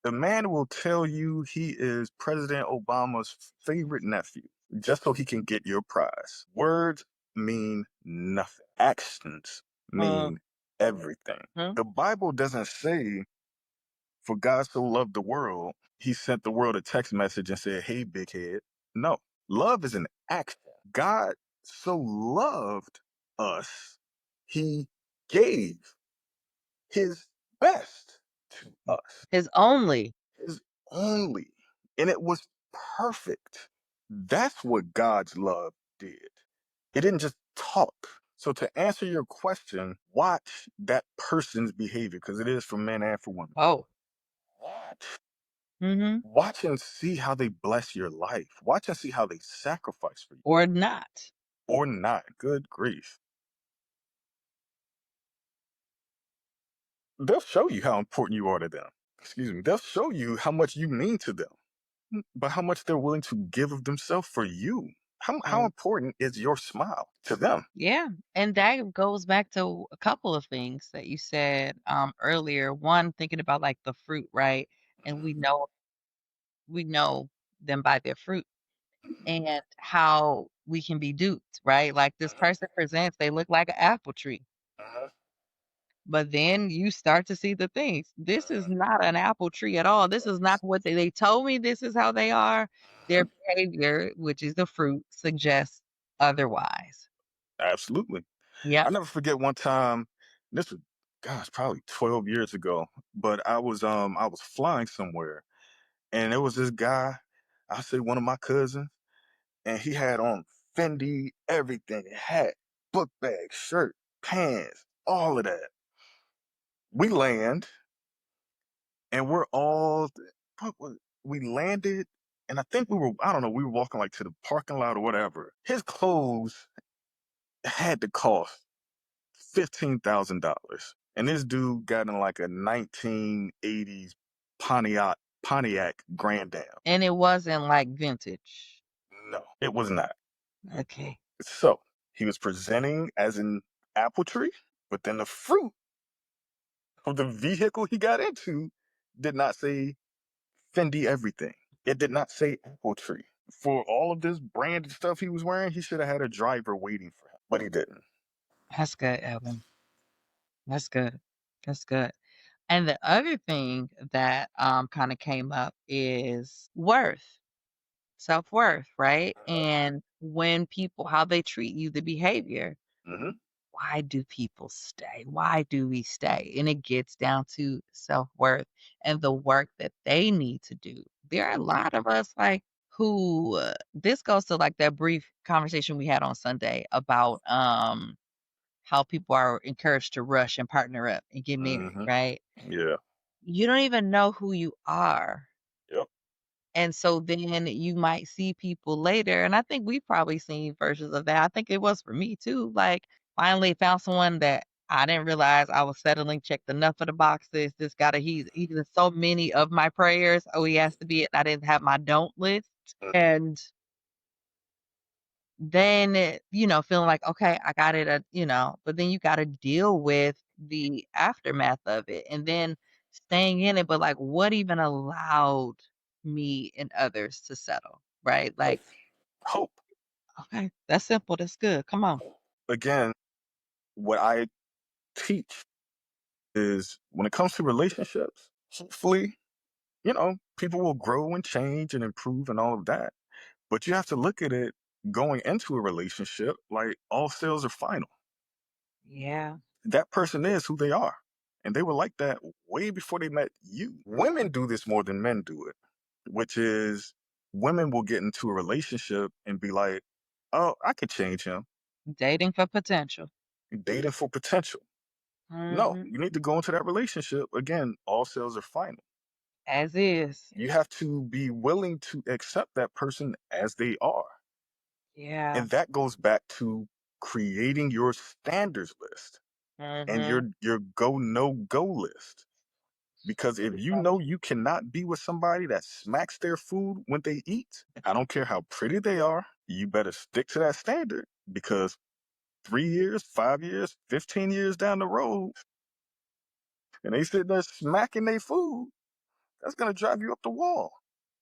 the man will tell you he is President Obama's favorite nephew just so he can get your prize. Words mean nothing. Actions Mhm. mean everything. The Bible doesn't say, for God so loved the world, he sent the world a text message and said, hey, big head. No, love is an action. God so loved us, he gave his best to us. His only. His only. And it was perfect. That's what God's love did. It didn't just talk. So to answer your question, watch that person's behavior because it is for men and for women. Oh. Watch. Mhm. Watch and see how they bless your life. Watch and see how they sacrifice for you Or not. or not. Good grief. They'll show you how important you are to them. Excuse me. They'll show you how much you mean to them, but how much they're willing to give of themselves for you. How Mm. important is your smile to them? Yeah. And that goes back to a couple of things that you said earlier. One, thinking about like the fruit, right? And we know them by their fruit and how we can be duped, right? Like this person presents, they look like an apple tree. Mhm, But then you start to see the things. This is not an apple tree at all. This is not what they told me this is how they are. Their mhm. behavior, which is the fruit, suggests otherwise. Absolutely. Yep. I never forget one time. This was, gosh, probably 12 years ago. But I was flying somewhere, and there was this guy. I say one of my cousins, and he had on Fendi everything, hat, book bag, shirt, pants, all of that. We land, and we're all what we landed, and I think we were I don't know we were walking like to the parking lot or whatever. His clothes. had to cost $15,000. And this dude got in like a 1980s Pontiac Grand Am. And it wasn't like vintage. No, it was not. Okay. So he was presenting as an apple tree, but then the fruit of the vehicle he got into did not say Fendi everything. It did not say apple tree. For all of this branded stuff he was wearing, he should have had a driver waiting for him, but he didn't. That's good, Evan. That's good. That's good. And the other thing that kind of came up is worth, self-worth, right? And when people, how they treat you, the behavior. Hmm. Why do people stay? Why do we stay? And it gets down to self-worth and the work that they need to do. There are a lot of us like who this goes to like that brief conversation we had on Sunday about how people are encouraged to rush and partner up and get married, Hmm. right? Yeah. You don't even know who you are. Yep. And so then you might see people later, and I think we've probably seen versions of that. I think it was for me too. Like, finally found someone that I didn't realize I was settling, checked enough of the boxes. This guy that he's in so many of my prayers. Oh, he has to be it. I didn't have my don't list. And then, feeling like, okay, I got it, but then you got to deal with the aftermath of it and then staying in it. But like, what even allowed me and others to settle, right? Like, Hope. Hope. okay, that's simple. That's good. Come on. Again, what I teach is when it comes to relationships, hopefully, people will grow and change and improve and all of that. But you have to look at it going into a relationship like all sales are final. Yeah. That person is who they are. And they were like that way before they met you. Women do this more than men do it, which is women will get into a relationship and be like, oh, I could change him. Dating for potential. Dating for potential. No, Hmm. you need to go into that relationship. Again, all sales are final. As is. You have to be willing to accept that person as they are. Yeah. And that goes back to creating your standards list and Hmm. your go no go list. Because if you know you cannot be with somebody that smacks their food when they eat, I don't care how pretty they are, you better stick to that standard because 3 years, 5 years, 15 years down the road, and they sit there smacking their food, that's gonna drive you up the wall.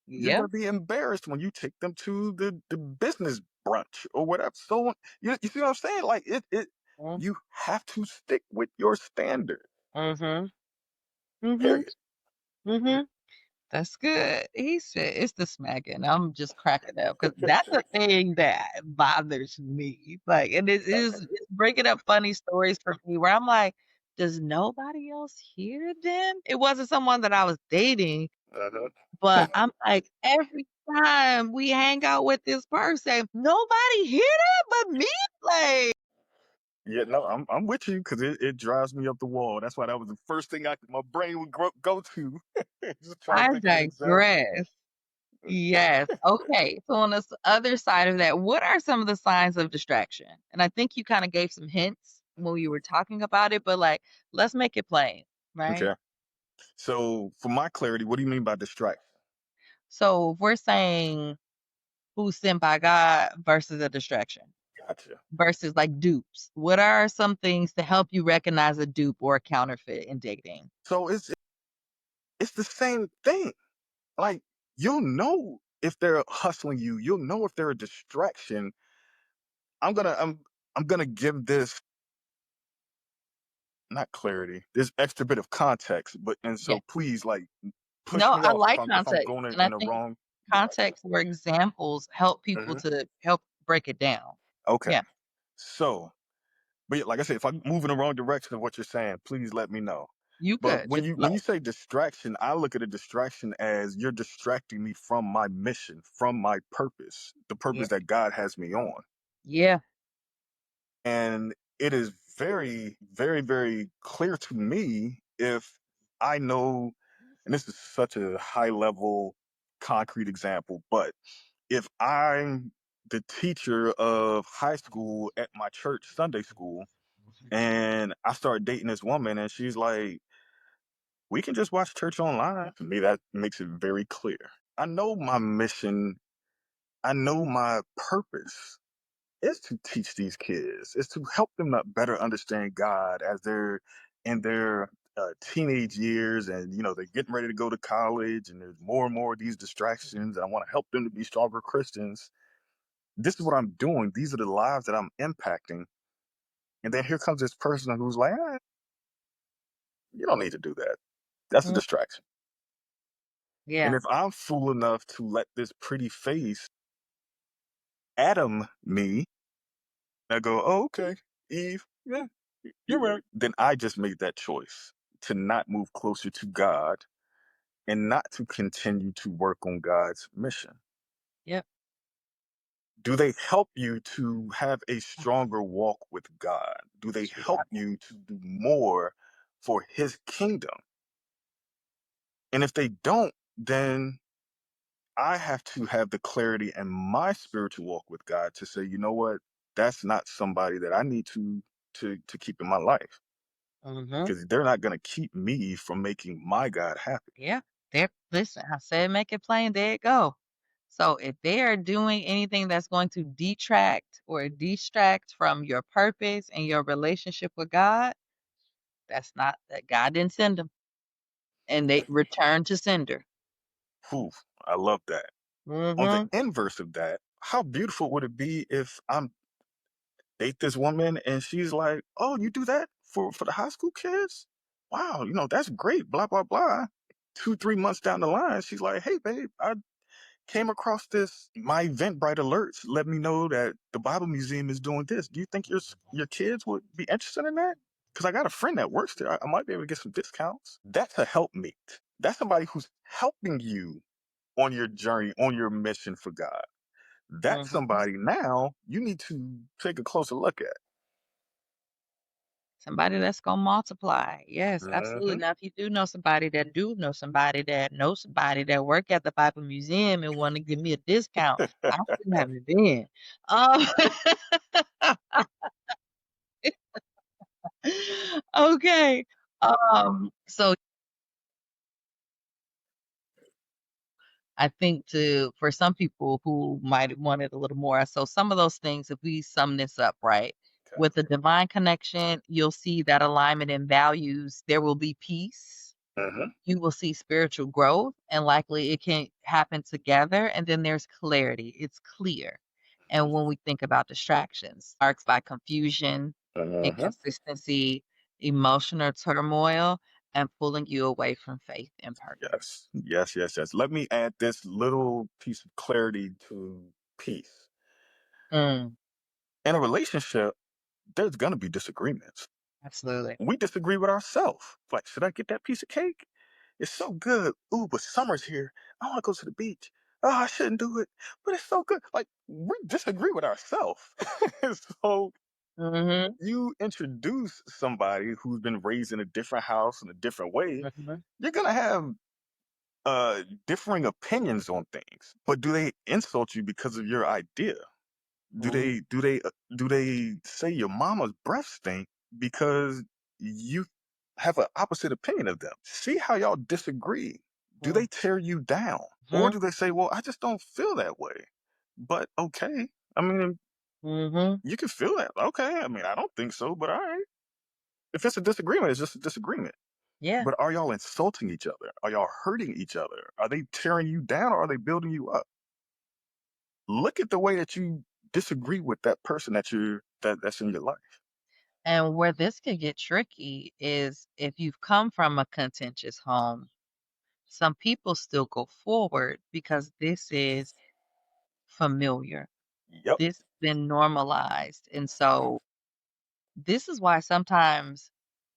You're Yeah. gonna be embarrassed when you take them to the business brunch or whatever. So you see what I'm saying? Like you have to stick with your standard. Mm-hmm. Mm-hmm. Period. Mm-hmm. That's good. He said it's the smacking. I'm just cracking up because that's the thing that bothers me. Like, and it's bringing up funny stories for me where I'm like, does nobody else hear them? It wasn't someone that I was dating, Uh-huh. but I'm like, every time we hang out with this person, nobody hear that but me. Like, Yeah, no, I'm with you because it drives me up the wall. That's why that was the first thing my brain would go to. Just trying to I think of an example. digress. Yes. Okay. So on this other side of that, what are some of the signs of distraction? And I think you kind of gave some hints when you were talking about it, but like, let's make it plain, right? Okay. So for my clarity, what do you mean by distraction? So if we're saying who's sent by God versus a distraction Gotcha. versus like dupes, what are some things to help you recognize a dupe or a counterfeit in dating? So it's the same thing. Like you'll know if they're hustling you. You'll know if they're a distraction. I'm gonna I'm I'm gonna give this not clarity, this extra bit of context, but and Yeah. so please like push No, me I off if like I'm context. going And I in the think wrong direction. context or examples help people Hmm. to help break it down. Okay. Yeah. So, but yeah, like I said, if I move in the wrong direction of what you're saying, please let me know. You But good. when Just you flow. say distraction, I look at a distraction as you're distracting me from my mission, from my purpose, the Yeah. purpose that God has me on. Yeah. And it is very, very, very clear to me if I know, and this is such a high level, concrete example, but if I'm the teacher of high school at my church Sunday school, and I started dating this woman, and she's like, "We can just watch church online." To me, that makes it very clear. I know my mission. I know my purpose is to teach these kids, is to help them to better understand God as they're in their teenage years, and they're getting ready to go to college, and there's more and more of these distractions, and I want to help them to be stronger Christians. This is what I'm doing. These are the lives that I'm impacting. And then here comes this person who's like, you don't need to do that. That's a Mm, distraction. And yeah. if I'm fool enough to let this pretty face Adam me, I go, oh, okay, Eve, yeah, you're right. Then I just made that choice to not move closer to God and not to continue to work on God's mission. Yep. Do they help you to have a stronger walk with God? Do they help you to do more for his kingdom? And if they don't, then I have to have the clarity in my spiritual walk with God to say, you know what, that's not somebody that I need to keep in my life, Mhm. because they're not going to keep me from making my God happy. Yeah. There listen, I said make it plain, there it go. So if they are doing anything that's going to detract or distract from your purpose and your relationship with God, that's not that God didn't send them. And they return to sender. Whew, I love that. On the Mhm. inverse of that, how beautiful would it be if I'm date this woman and she's like, "Oh, you do that for the high school kids? Wow, that's great." Blah blah blah. 2 3 months down the line, she's like, "Hey, babe, I came across this. My Eventbrite alerts let me know that the Bible Museum is doing this. Do you think your kids would be interested in that? Because I got a friend that works there. I might be able to get some discounts." That's a helpmeet. That's somebody who's helping you on your journey, on your mission for God. That's Mhm. somebody now you need to take a closer look at. Somebody that's gonna multiply. Yes, absolutely. Hmm. Now, if you do know somebody that knows somebody that work at the Bible Museum and wanna give me a discount, I still have it then. Um, okay. So I think to for some people who might want it a little more, so some of those things, if we sum this up, right? Okay. With the divine connection, you'll see that alignment in values, there will be peace. Hmm. You will see spiritual growth, and likely it can happen together. And then there's clarity, it's clear. And when we think about distractions, marks by confusion, Hmm. inconsistency, emotional turmoil, and pulling you away from faith and purpose. Yes, yes, yes, yes. Let me add this little piece of clarity to peace. Mm, In a relationship, there's gonna be disagreements. absolutely. We disagree with ourselves. Like, should I get that piece of cake? It's so good. Ooh, but summer's here. I want to go to the beach. Oh, I shouldn't do it, but it's so good. Like, we disagree with ourselves. So Mhm, you introduce somebody who's been raised in a different house in a different way, mhm, you're gonna have differing opinions on things. But do they insult you because of your idea? Do mm, they do they do they say your mama's breath stink because you have an opposite opinion of them? See how y'all disagree. Do mm, they tear you down? Or mhm, do they say, well, I just don't feel that way? But okay. I mean, mhm. you can feel that. Okay. I mean, I don't think so, but all right. If it's a disagreement, it's just a disagreement. Yeah, But are y'all insulting each other? Are y'all hurting each other? Are they tearing you down or are they building you up? Look at the way that you disagree with that person that's in your life. and where this could get tricky is if you've come from a contentious home, some people still go forward because this is familiar. Yep. This has been normalized, and so this is why sometimes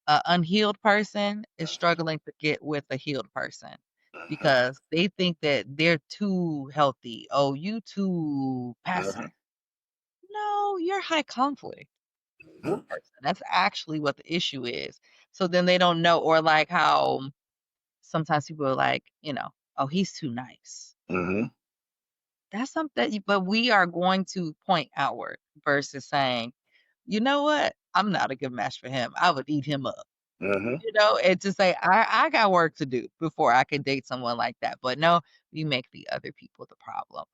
a unhealed person is struggling to get with a healed person Mhm, because they think that they're too healthy. "Oh, you too passive." mhm, No, you're high conflict. mhm, Person. That's actually what the issue is. So then they don't know, or like how sometimes people are like, "Oh, he's too nice." mhm. That's something but we are going to point outward versus saying, "You know what? I'm not a good match for him. I would eat him up." Mhm. And to say, I got work to do before I can date someone like that." But no, we make the other people the problem.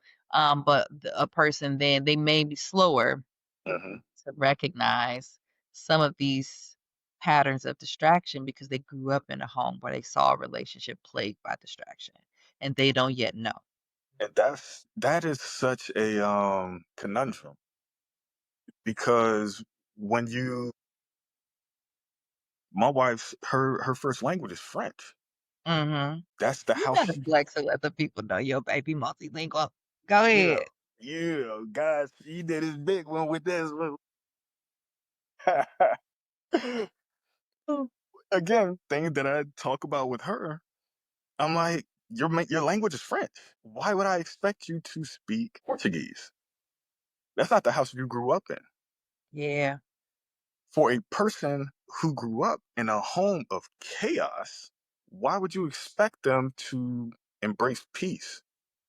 But a person then they may be slower Mhm. to recognize some of these patterns of distraction because they grew up in a home where they saw a relationship plagued by distraction and they don't yet know. And that is such a conundrum because when you my wife's her first language is French. Mhm. That's the You house gotta flex to let the people know your baby multilingual. Go yeah. ahead. Yeah, guys, she did his big one with this one. Again, things that I talk about with her, I'm like, your language is French. Why would I expect you to speak Portuguese? That's not the house you grew up in. Yeah. For a person who grew up in a home of chaos, why would you expect them to embrace peace?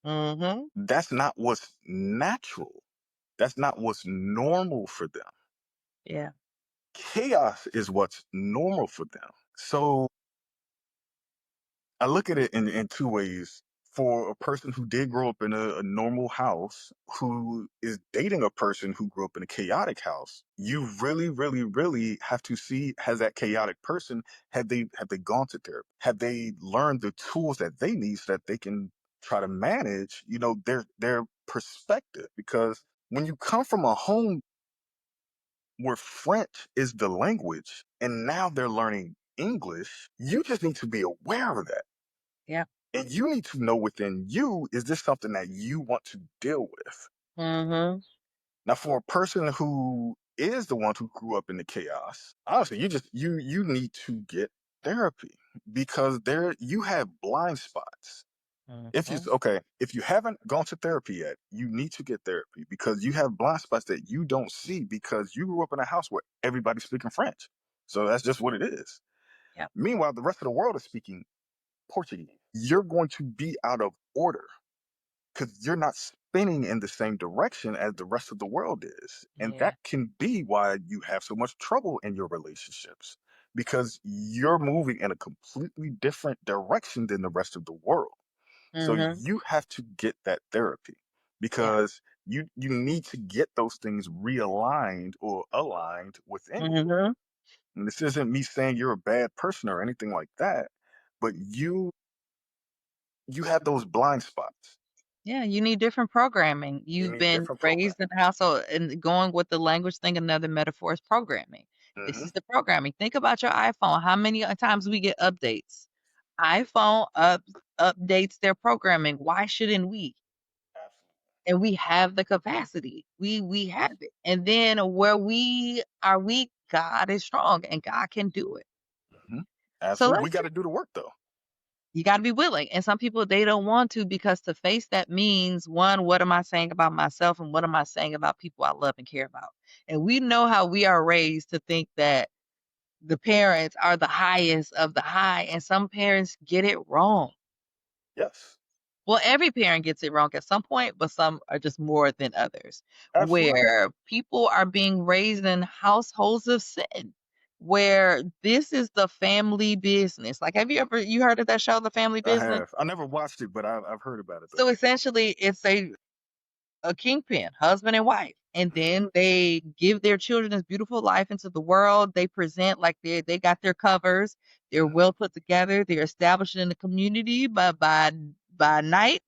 Mhm. That's not what's natural. That's not what's normal for them. Yeah. Chaos is what's normal for them. So I look at it in two ways. For a person who did grow up in a normal house, who is dating a person who grew up in a chaotic house, you really, really, really have to see, has that chaotic person, have they gone to therapy? Have they learned the tools that they need so that they can try to manage, their perspective? Because when you come from a home where French is the language and now they're learning English, you just need to be aware of that. Yeah. And you need to know within you, is this something that you want to deal with? Mhm. Now, for a person who is the one who grew up in the chaos, honestly, you need to get therapy because there you have blind spots. Mhm. If you haven't gone to therapy yet, you need to get therapy because you have blind spots that you don't see because you grew up in a house where everybody's speaking French. So that's just what it is. Yeah. Meanwhile, the rest of the world is speaking Portuguese. You're going to be out of order because you're not spinning in the same direction as the rest of the world is. And Yeah. that can be why you have so much trouble in your relationships because you're moving in a completely different direction than the rest of the world. So Mhm. you have to get that therapy Yeah. because you need to get those things realigned or aligned within you. Mhm. And this isn't me saying you're a bad person or anything like that, but you have those blind spots. Yeah, you need different programming. You You've need been different raised programming. in a household and going with the language thing, another metaphor is programming. This Hmm. is the programming. Think about your iPhone. How many times we get updates? iPhone updates their programming. Why shouldn't we? Absolutely. And we have the capacity. We have it. And then where we are weak, God is strong and God can do it. Hmm. So Absolutely. We let's got to do the work though. You gotta be willing, and some people, they don't want to because to face that means, 1, what am I saying about myself, and what am I saying about people I love and care about? And we know how we are raised to think that the parents are the highest of the high, and some parents get it wrong. Yes. Well, every parent gets it wrong at some point, but some are just more than others, Absolutely. where people are being raised in households of sin, where this is the family business. Like, have you heard of that show, The Family I Business? have. I never watched it, but I've heard about it though. So essentially, it's a kingpin, husband and wife, and Hmm. then they give their children this beautiful life into the world. They present like they got their covers, they're Hmm. well put together, they're established in the community, but by night,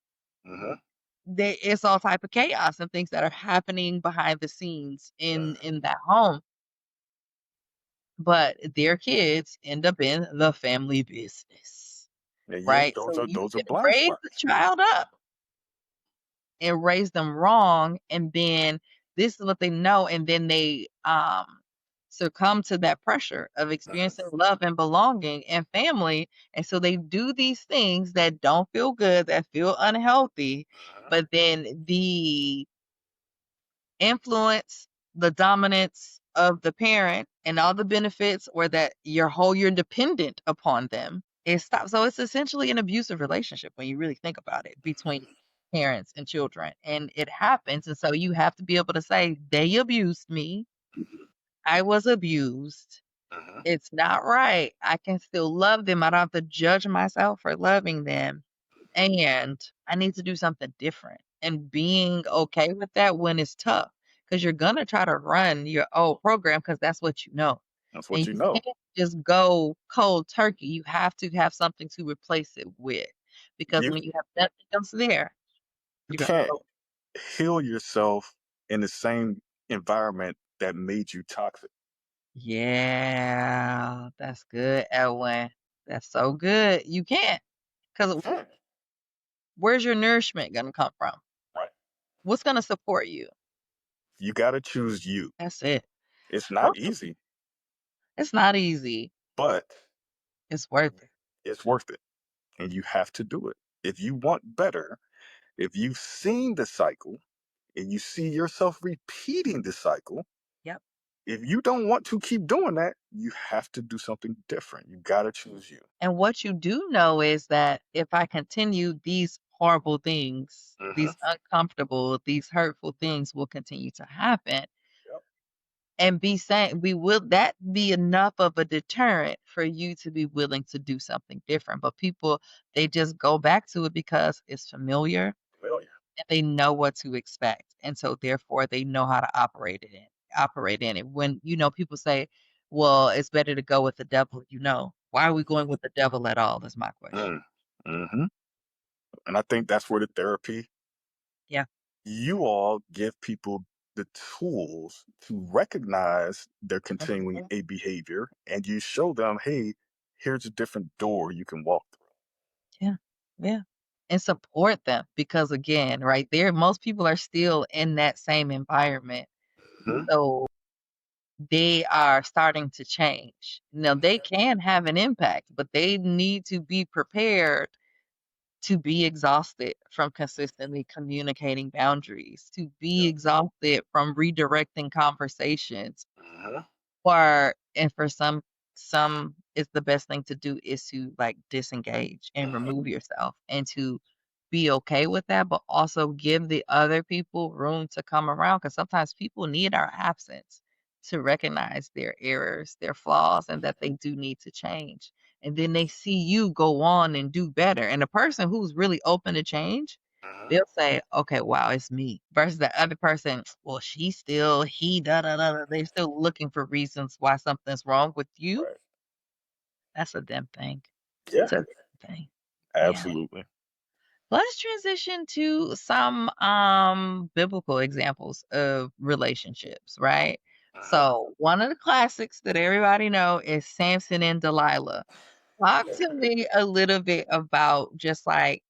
Hmm. it's all type of chaos and things that are happening behind the scenes Hmm. in that home. But their kids end up in the family business, Yeah, right? those So are you those are can blind raise the spots. child up and raise them wrong, and then this is what they know, and then they succumb to that pressure of Hmm. experiencing love and belonging and family, and so they do these things that don't feel good, that feel unhealthy, Hmm. but then the influence, the dominance of the parent and all the benefits, or that you're dependent upon them, it stops. So it's essentially an abusive relationship when you really think about it between. parents and children, and it happens, and so you have to be able to say, "They abused me. I was abused. Mhm. It's not right. I can still love them. I don't have to judge myself for loving them, and I need to do something different." And being okay with that when it's tough, because 'cause you're gonna try to run your old program because that's what you know, That's and what you you know. can't just go cold turkey. You have to have something to replace it with, because You when you have nothing else there, you you're gonna can't go. heal yourself in the same environment that made you toxic. Yeah, that's good, Edwin. That's so good. You can't, because Mm. where's your nourishment gonna come from? Right. What's gonna support you? You gotta choose you. That's it. It's not Okay. easy, It's not easy. but It's worth it. it's worth it, and you have to do it. If you want better, if you've seen the cycle and you see yourself repeating the cycle, Yep. if you don't want to keep doing that, you have to do something different. You gotta choose you. And what you do know is that if I continue, these horrible things, Mhm. these uncomfortable, these hurtful things will continue to happen. Yep. And be saying, we will that be enough of a deterrent for you to be willing to do something different. But people, they just go back to it because it's familiar Failure. and they know what to expect. And so therefore they know how to operate in it. When people say, well, it's better to go with the devil, why are we going with the devil at all? Is my question. Mm. Hmm. And I think that's where the therapy, Yeah. you all give people the tools to recognize they're continuing Mhm. a behavior and you show them, hey, here's a different door you can walk Yeah. Yeah. And support them, because again, right there, most people are still in that same environment. through. So they are starting to change. Now they can have an impact, but they need to be prepared to be exhausted from consistently communicating boundaries, to be Yep. exhausted from redirecting conversations, Mhm. and for some it's the best thing to do is to like disengage and Mhm. remove yourself, and to be okay with that, but also give the other people room to come around, because sometimes people need our absence to recognize their errors, their flaws, and that they do need to change. And then they see you go on and do better. And the person who's really open to change, Mhm. they'll say, okay, wow, it's me. Versus the other person, well, he, da, da, da, da. They're still looking for reasons why something's wrong with you. Right. That's a damn thing. Yeah. It's a damn thing. Yeah. Absolutely. Let's transition to some biblical examples of relationships, right? Mhm. So one of the classics that everybody know is Samson and Delilah. Talk to me a little bit about just like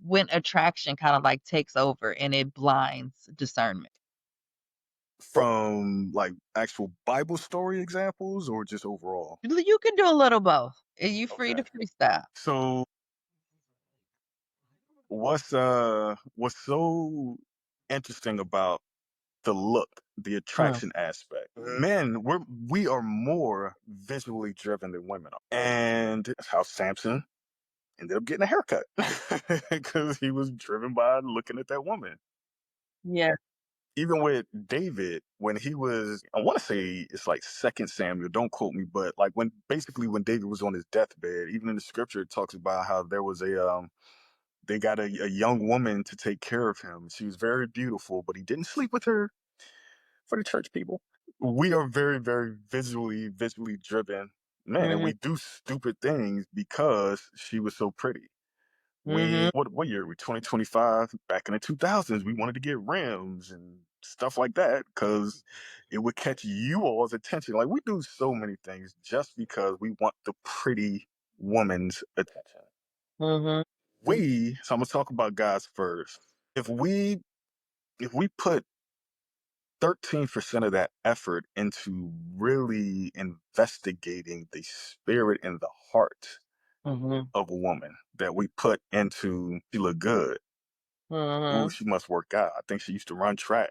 when attraction kind of like takes over and it blinds discernment. From like actual Bible story examples or just overall? You can do a little both. You free Okay. to freestyle. So what's so interesting about the look, the Mm, attraction aspect? Men, we are more visually driven than women are. And that's how Samson ended up getting a haircut. Because he was driven by looking at that woman. yeah. Even with David, when he was, I want to say it's like Second Samuel, don't quote me, but like when David was on his deathbed, even in the scripture, it talks about how there was they got a young woman to take care of him. She was very beautiful, but he didn't sleep with her. For the church people, we are very, very visually driven men, and Hmm. we do stupid things because she was so pretty. Hmm. What year are we? 2025. Back in the 2000s, we wanted to get rims and stuff like that because it would catch you all's attention. Like we do so many things just because we want the pretty woman's attention. Hmm. So I'm gonna talk about guys first. If we if we put 13% of that effort into really investigating the spirit and the heart Hmm. of a woman that we put into she look good. Ooh, Hmm. she must work out. I think she used to run track.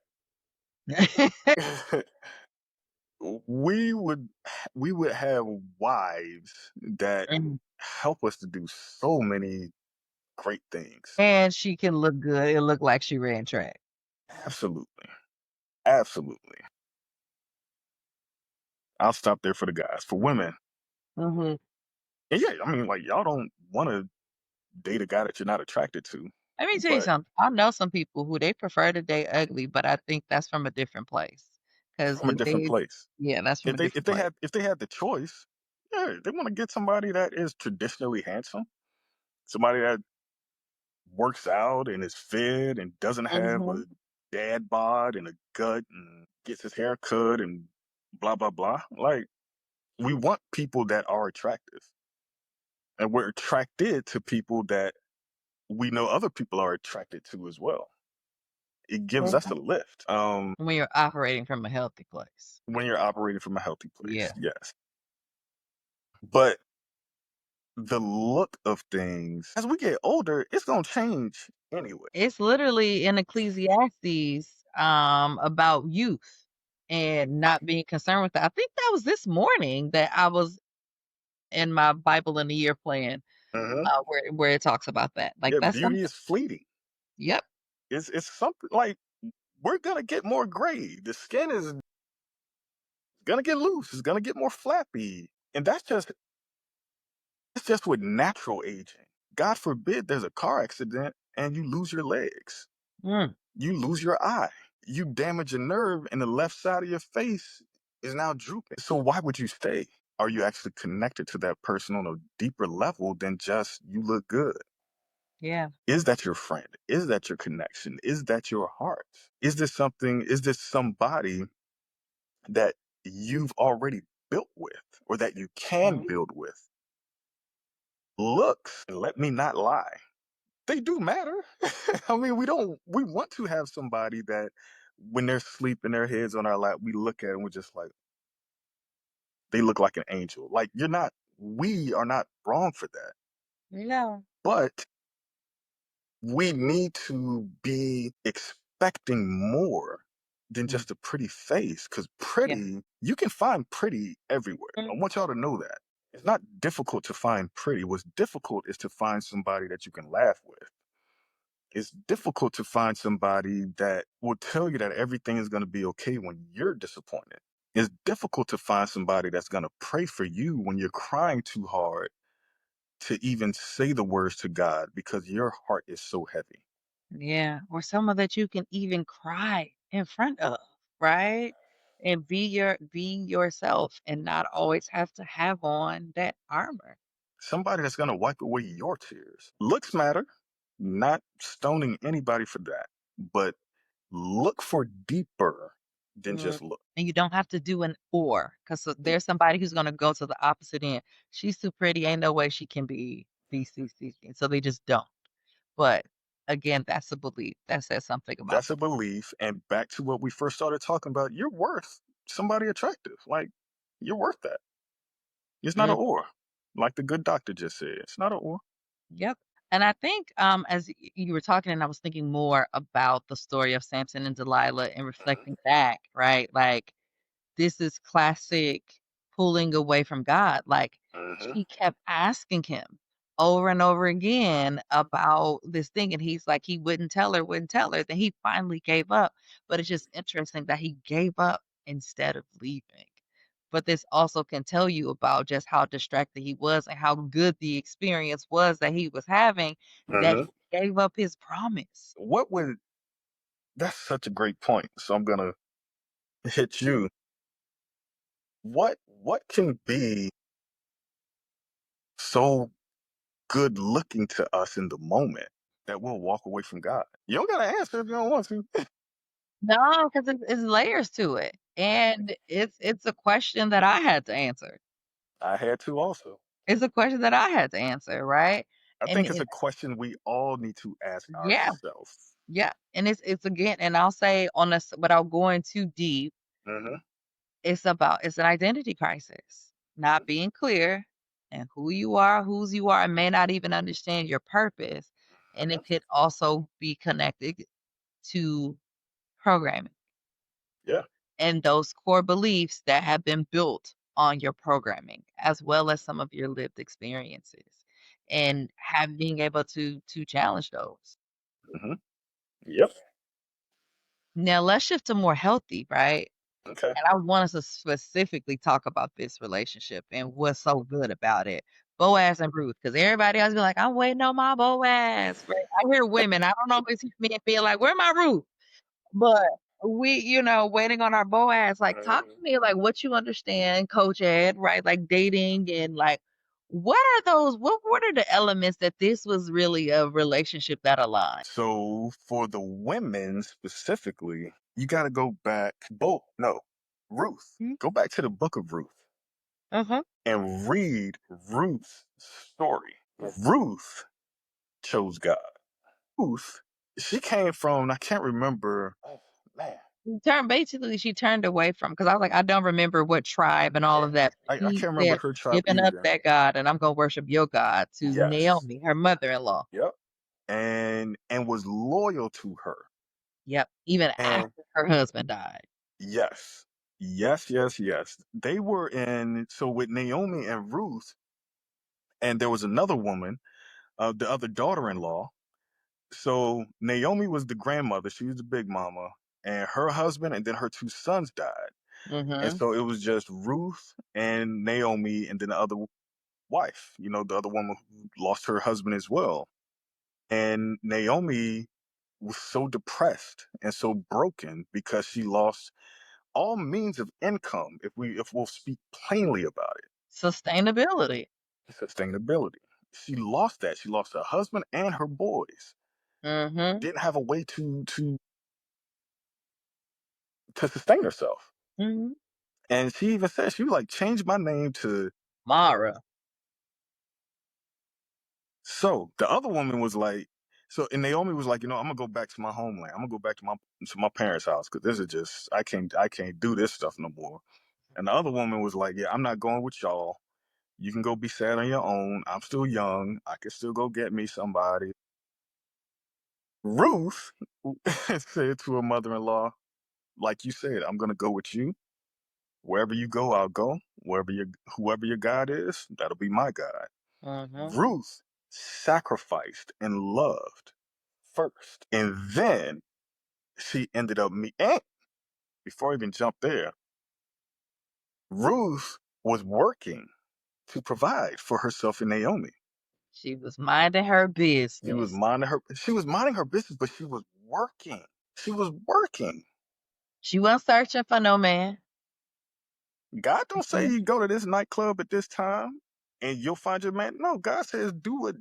we would we would have wives that help us to do so many great things. And she can look good. It looked like she ran track. Absolutely. Absolutely. I'll stop there for the guys. For women, Mhm. and yeah, I mean, like, y'all don't want to date a guy that you're not attracted to, Let me tell you but something. I know some people who they prefer to date ugly, but I think that's from a different place. Because from a if different they place. yeah, that's from a different place. If they had the choice, yeah, they want to get somebody that is traditionally handsome, somebody that works out and is fit and doesn't have a Mhm. dad bod and a gut and gets his hair cut and blah blah blah. Like, we want people that are attractive, and we're attracted to people that we know other people are attracted to as well. It gives us a Mhm. lift. When you're operating from a healthy place. When you're operating from a healthy place, Yeah. yes. But the look of things as we get older, it's gonna change anyway. It's literally in Ecclesiastes, about youth and not being concerned with that. I think that was this morning that I was in my Bible in a Year plan, Hmm. where it talks about that. Like, Yeah, that's beauty something. is fleeting. Yep. It's something like we're gonna get more gray. The skin is gonna get loose. It's gonna get more flappy, and that's just with natural aging. God forbid there's a car accident and you lose your legs, Mm, you lose your eye, you damage a nerve, and the left side of your face is now drooping. So why would you stay? Are you actually connected to that person on a deeper level than just you look good? yeah. Is that your friend? Is that your connection? Is that your heart? Is this somebody that you've already built with or that you can Mhm. build with? Looks, and let me not lie, they do matter. I mean, we want to have somebody that when they're sleeping, their heads on our lap, we look at and we're just like, they look like an angel. Like, we are not wrong for that. No. But we need to be expecting more than Mm, just a pretty face, because yeah. you can find pretty everywhere. I Mm, want y'all to know that. It's not difficult to find pretty. What's difficult is to find somebody that you can laugh with. It's difficult to find somebody that will tell you that everything is going to be okay when you're disappointed. It's difficult to find somebody that's going to pray for you when you're crying too hard to even say the words to God because your heart is so heavy. yeah. Or someone that you can even cry in front of, right? And be yourself and not always have to have on that armor. Somebody that's going to wipe away your tears. Looks matter, not stoning anybody for that, but look for deeper than Mm. just look. And you don't have to do an or, because there's somebody who's gonna go to the opposite end. She's too pretty, ain't no way she can be BCC. And so they just don't. But again, that's a belief. That says something about That's the a belief. And back to what we first started talking about, you're worth somebody attractive. Like, you're worth that. It's not mm, an or. Like the good doctor just said, it's not an or. yep. And I think as you were talking, and I was thinking more about the story of Samson and Delilah and reflecting back, right? Like, this is classic pulling away from God. Like, Hmm. she kept asking him over and over again about this thing, and he's like, he wouldn't tell her. Then he finally gave up. But it's just interesting that he gave up instead of leaving. But this also can tell you about just how distracted he was and how good the experience was that he was having, that Hmm. he gave up his promise. What would, that's such a great point. So I'm going to hit you. What can be so good looking to us in the moment that we'll walk away from God? You don't got to answer if you don't want to. No, because it's layers to it, and it's a question that I had to answer. I had to also. It's a question that I had to answer, right? I And think it's it a question we all need to ask yeah, ourselves. yeah, and it's again, and I'll say on this without going too deep, Hmm. it's an identity crisis, not being clear and who you are, whose you are, and may not even understand your purpose, and Hmm. it could also be connected to programming Yeah. and those core beliefs that have been built on your programming, as well as some of your lived experiences. and have being able to challenge those. Hmm. Yep. Now let's shift to more healthy, right? Okay. And I want us to specifically talk about this relationship and what's so good about it. Boaz and Ruth, because everybody else be like, I'm waiting on my Boaz. Right? I hear women. I don't know if it's men being like, where my Ruth? But we, waiting on our Boaz. Like, talk to Mhm. me like what you understand, Coach Ed, right? Like dating and like what are those what are the elements that this was really a relationship that aligned? So for the women specifically, you got to go back. Both, no, Ruth. Mhm. Go back to the book of Ruth Uh-huh. and read Ruth's story. Ruth chose God. Ruth, she came from, I can't remember. Oh, man. She turned away from because I was like, I don't remember what tribe and all Yeah. of that. I He can't remember said, her tribe giving up either. that God and I'm gonna worship your God to Yes. Naomi, her mother-in-law. Yep. And was loyal to her. Yep. Even And after her husband died. yes. Yes, yes, yes. They were in, so with Naomi and Ruth, and there was another woman, the other daughter-in-law. So Naomi was the grandmother, she was the big mama, and her husband and then her two sons died. And Mm-hmm. so it was just Ruth and Naomi and then the other wife, the other woman who lost her husband as well. And Naomi was so depressed and so broken because she lost all means of income, if we'll speak plainly about it. Sustainability. Sustainability. She lost that. She lost her husband and her boys. Mm-hmm. Didn't have a way to sustain herself. Mm-hmm. And she even said, she was like, change my name to. Mara. So the other woman was like, so and Naomi was like, I'm gonna go back to my homeland. I'm gonna go back to my parents' house because this is just I can't do this stuff no more. And the other woman was like, yeah, I'm not going with y'all. You can go be sad on your own. I'm still young. I can still go get me somebody. Ruth said to her mother-in-law, like you said, I'm gonna go with you. Wherever you go, I'll go. Whoever your God is, that'll be my God. Mm-hmm. Ruth sacrificed and loved first. And then she ended up me and before I even jumped there, Ruth was working to provide for herself and Naomi. She was minding her She was business. minding her business, but she was working. She was working. She wasn't searching for no man. God don't say Mhm. you go to this nightclub at this time and you'll find your man. No, God says do it.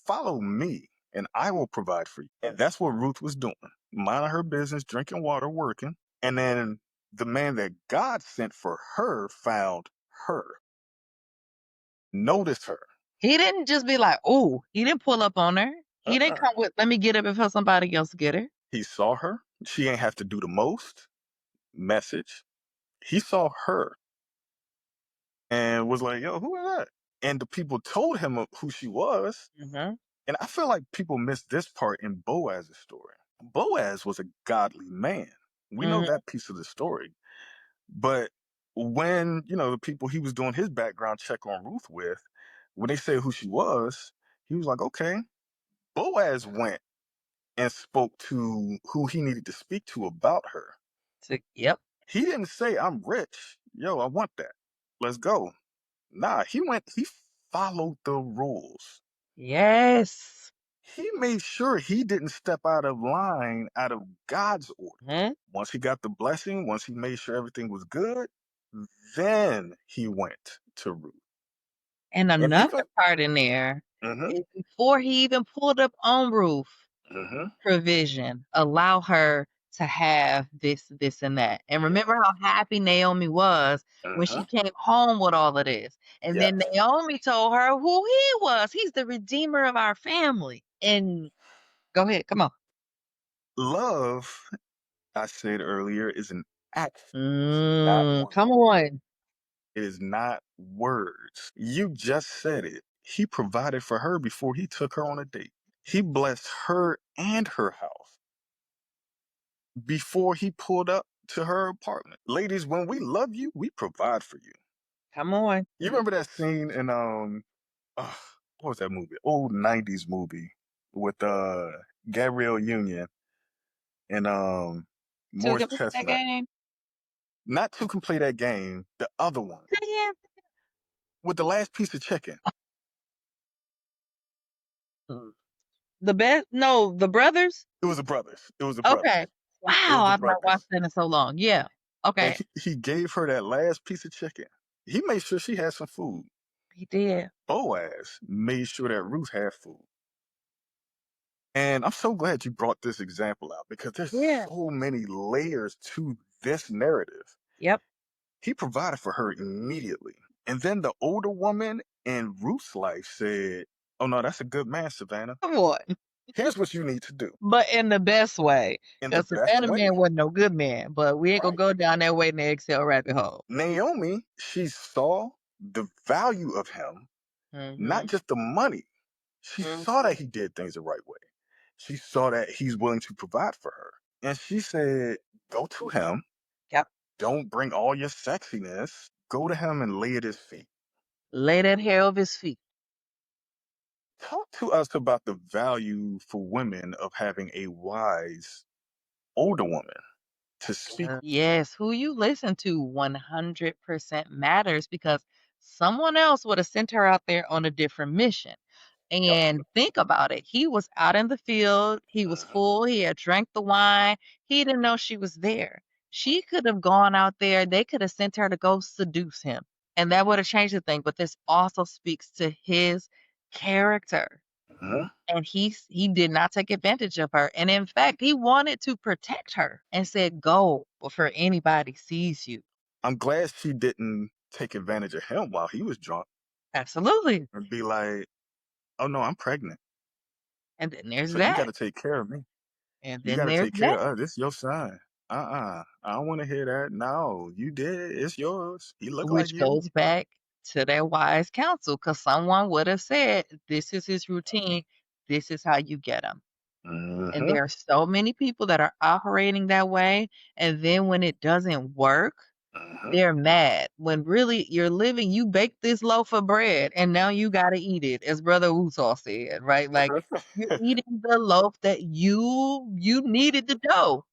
Follow me, and I will provide for you. And that's what Ruth was doing, minding her business, drinking water, working. And then the man that God sent for her found her, noticed her. He didn't just be like, "Oh," he didn't pull up on her. He didn't Uh-uh. come with, "Let me get her before somebody else get her." He saw her. She ain't have to do the most. Message. He saw her and was like, "Yo, who is that?" And the people told him who she was. Mhm. And I feel like people miss this part in Boaz's story. Boaz was a godly man. We know Mhm. that piece of the story. But when, the people he was doing his background check on Ruth with, when they said who she was, he was like, okay. Boaz went and spoke to who he needed to speak to about her. Yep. He didn't say, I'm rich. Yo, I want that. Let's go. Nah, he followed the rules. Yes. He made sure he didn't step out of line out of God's order. Mhm. Once he got the blessing, once he made sure everything was good, then he went to Ruth. And And another even, part in there hmm is before he even pulled up on roof, hmm provision, allow her to have this, and that. And yeah, remember how happy Naomi was when hmm she came home with all of this. And then yes. Naomi told her who he was. He's the redeemer of our family. And go ahead, come on. Love, I said earlier, is an action. It's not one Come word. on. It is not words. You just said it. He provided for her before he took her on a date. He blessed her and her house before he pulled up to her apartment. Ladies, when we love you, we provide for you. Come on. You remember that scene in what was that movie? Old '90s movie with Gabrielle Union and To Morris complete that Chestnut. game? Not to complete that game, the other one Yeah. with the last piece of chicken. Mm. The best? No, The Brothers? It was the brothers. It was the brothers. Okay. It Wow, was the I've not watched brothers. that in so long. Yeah. And Okay. he gave her that last piece of chicken. He made sure she had some food. He did. Boaz made sure that Ruth had food. And I'm so glad you brought this example out because there's Yeah. so many layers to this narrative. Yep. He provided for her immediately. And then the older woman in Ruth's life said, "Oh, no, that's a good man, Savannah. Come on. Here's what you need to do But in the best way. in the Because best Savannah way." Man wasn't no good man, but we ain't gonna Right. go down that way in the Excel rabbit hole. Naomi, she saw the value of him, not Mhm. just the money. She saw Mhm. that he did things the right way. She saw that he's willing to provide for her. And she said, "Go to him. Yep. Don't bring all your sexiness. Go to him and lay at his feet." Lay that hair over his feet. Talk to us about the value for women of having a wise older woman to speak. Yes, who you listen to 100% matters because someone else would have sent her out there on a different mission. Yep. And think about it. He was out in the field. He was Mhm. full. He had drank the wine. He didn't know she was there. She could have gone out there. They could have sent her to go seduce him. And that would have changed the thing. But this also speaks to his character. Mhm. And he did not take advantage of her, and in fact, he wanted to protect her and said, "Go before anybody sees you." I'm glad she didn't take advantage of him while he was drunk Absolutely. and be like, "Oh no, I'm pregnant. And then there's So you got that, to take care of me. and You then got to there's take care that, of us. This is your son. I don't want to hear that. No, you did. It's yours. He look like which you." goes back to that wise counsel, because someone would have said, "This is his routine. This is how you get him." And Hmm. there are so many people that are operating that way, and then when it doesn't work, Hmm. they're mad when really you're living you baked this loaf of bread and now you gotta eat it, as Brother Wusaw said, right? Like, you're eating the loaf that you kneaded the dough.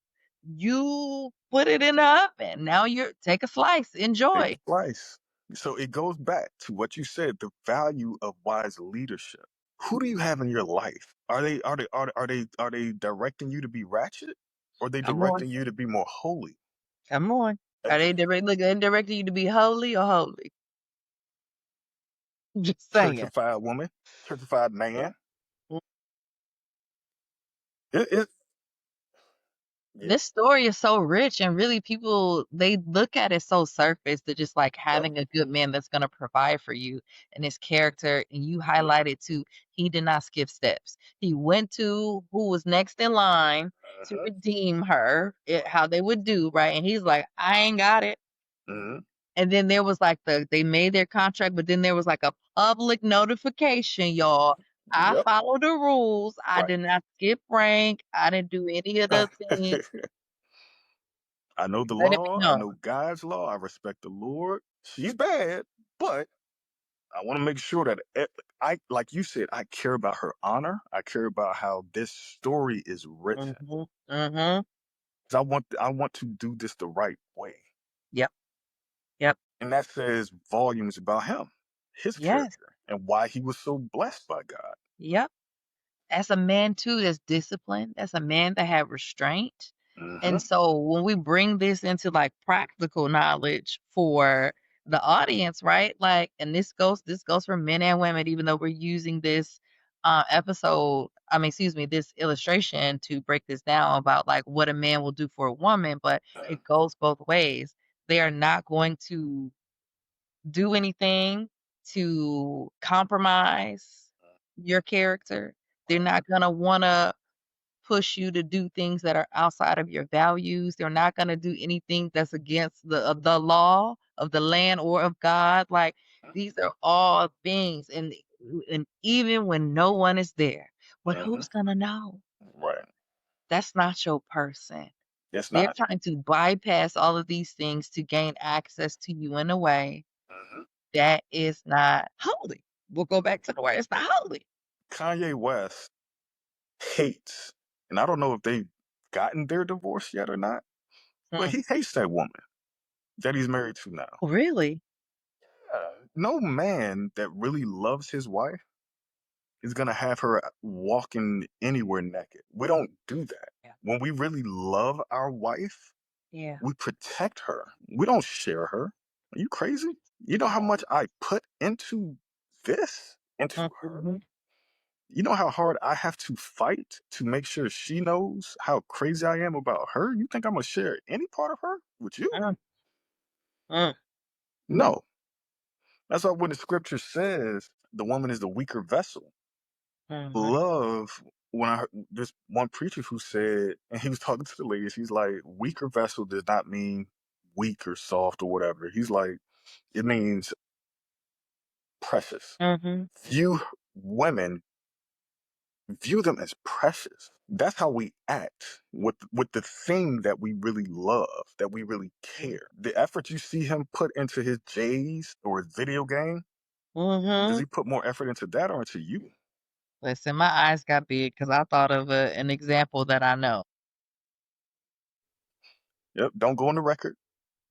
You put it in the oven. Now you're take a slice, Take enjoy. a slice. So it goes back to what you said, the value of wise leadership. Who do you have in your life? Are they directing you to be ratchet? Or are they Come on, directing you to be more holy? come on. Uh, Are they directing you to be holy or holy? Just saying. Churchified woman, churchified man. It yeah. This story is so rich and really people they look at it so surface that just like Yep. having a good man that's going to provide for you and his character, and you highlighted too, he did not skip steps. He went to who was next in line to Uh-huh. redeem her, how they would do, right? And he's like, "I ain't got it." Hmm. And then there was like they made their contract, but then there was like a public notification, y'all. I Yep. follow the rules. I Right. did not skip rank. I didn't do any of the things. I know the Let it be law. I known. know God's law. I respect the Lord. She's bad, but I want to make sure that like you said, I care about her honor. I care about how this story is written. Mhm, mhm. 'Cause I want to do this the right way, Yep, yep, and that says volumes about him, his yes, character, and why he was so blessed by God. yep. As a man too that's disciplined, as a man that had restraint. And Hmm. so when we bring this into like practical knowledge for the audience, right? Like, and this goes for men and women, even though we're using this excuse me, this illustration to break this down about like what a man will do for a woman, but it goes both ways. They are not going to do anything to compromise your character. They're not gonna wanna push you to do things that are outside of your values. They're not gonna do anything that's against the law of the land or of God. Like, these are all things, and even when no one is there, but Hmm. who's gonna know? Right. That's not your person. It's They're not. trying to bypass all of these things to gain access to you in a way Hmm. that is not holy. We'll go back to the word. It's not holy. Kanye West hates, and I don't know if they've gotten their divorce yet or not, but Hmm. he hates that woman that he's married to now. Really? No man that really loves his wife is gonna have her walking anywhere naked. We don't do that. Yeah. When we really love our wife, Yeah. we protect her. We don't share her. Are you crazy? You know how much I put into this, into her? Mhm. You know how hard I have to fight to make sure she knows how crazy I am about her? You think I'm gonna share any part of her with you? Mm, mm, No. That's why when the scripture says the woman is the weaker vessel, mhm, love, when I heard this one preacher who said, and he was talking to the ladies, he's like, weaker vessel does not mean weak or soft or whatever. He's like, it means precious. mhm, View women, view them as precious. That's how we act with the thing that we really love, that we really care. The effort you see him put into his J's or his video game, does mhm. he put more effort into that or into you? Listen, my eyes got big because I thought of an example that I know. Yep. Don't go on the record.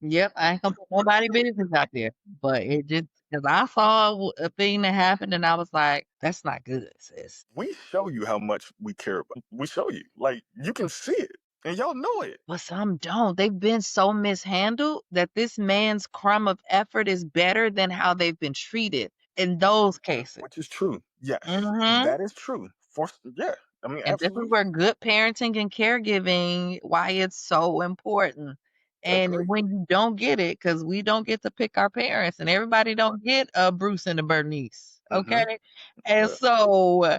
Yep, I ain't gonna put nobody business out there, but it just because I saw a thing that happened and I was like, "That's not good, sis." We show you how much we care about. We show you. Like you can see it. And y'all know it. But some don't. They've been so mishandled that this man's crumb of effort is better than how they've been treated in those cases. Which is true. Yes. Mhm. That is true. For yeah. I mean, And this is absolutely. where good parenting and caregiving, why it's so important. And Agree. when you don't get it, because we don't get to pick our parents, and everybody don't get a Bruce and a Bernice, Mm-hmm. okay? And Yeah, so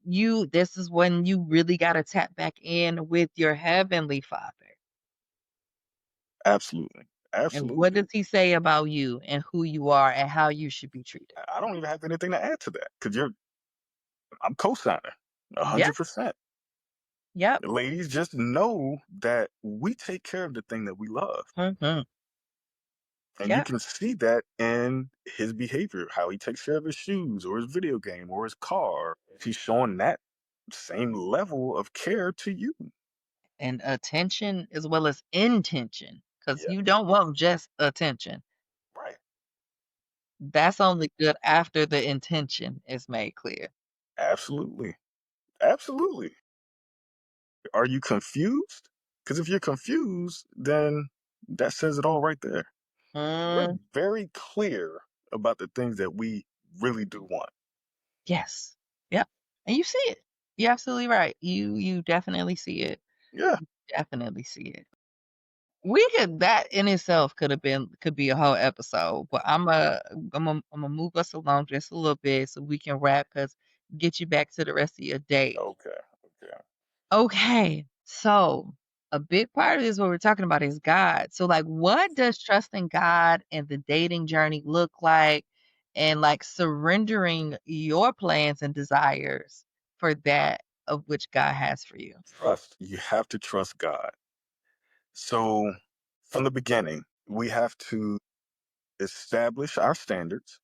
this is when you really got to tap back in with your heavenly Father. absolutely. And what Absolutely. does he say about you and who you are and how you should be treated? I don't even have anything to add to that because I'm co-signing a Yep, 100%. yep. Ladies, just know that we take care of the thing that we love. Mhm. And you Yep. can see that in his behavior, how he takes care of his shoes or his video game or his car. He's showing that same level of care to you. And attention as well as intention, because Yeah, you don't want just attention. right. That's only good after the intention is made clear. Absolutely. Absolutely. Are you confused? Because if you're confused, then that says it all right there. We're Mm, very clear about the things that we really do want. yes. Yep. And you see it. You're absolutely right. You definitely see it. Yeah. Definitely see it. We could that in itself could be a whole episode, but I'm gonna move us along just a little bit so we can wrap because get you back to the rest of your day. Okay. Okay. Okay, so a big part of this, what we're talking about is God. So, like, what does trusting God and the dating journey look like? And like surrendering your plans and desires for that of which God has for you. Trust. You have to trust God. So from the beginning, we have to establish our standards,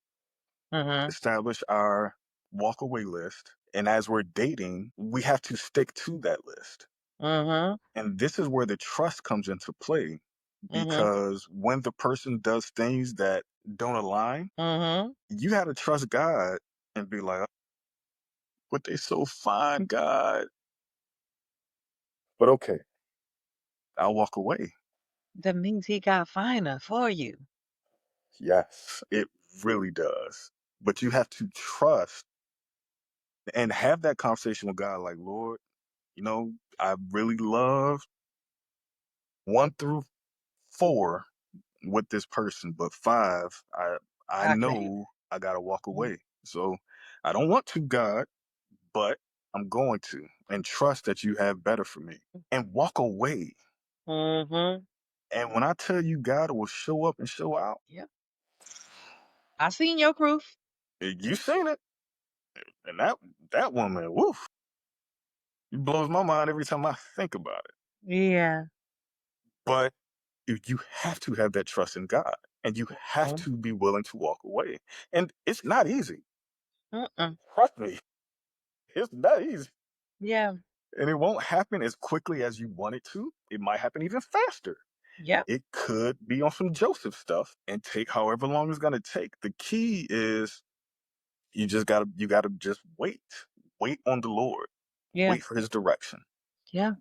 Mm-hmm. establish our walkaway list. And as we're dating, we have to stick to that list. Mm-hmm. And this is where the trust comes into play Mm-hmm. because when the person does things that don't align, Mm-hmm. you got to trust God and be like, but they so fine, God. But okay, I'll walk away. That means he got finer for you. Yes, it really does. But you have to trust and have that conversation with God like, Lord, I really love 1 through 4 with this person, but 5, I I can't. know I gotta walk Mm, away. So I don't want to, God, but I'm going to and trust that you have better for me and walk away. mhm. And when I tell you God will show up and show out, Yep. I seen your proof. you seen it. And that woman, woof, it blows my mind every time I think about it. Yeah. But you have to have that trust in God and you have Mhm. to be willing to walk away. And it's not easy. Mm-mm. Trust me, it's not easy. Yeah. And it won't happen as quickly as you want it to. It might happen even faster. Yep. It could be on some Joseph stuff and take however long it's gonna take. The key is you gotta just wait. Wait on the Lord. Yeah. Wait for his direction. Yeah.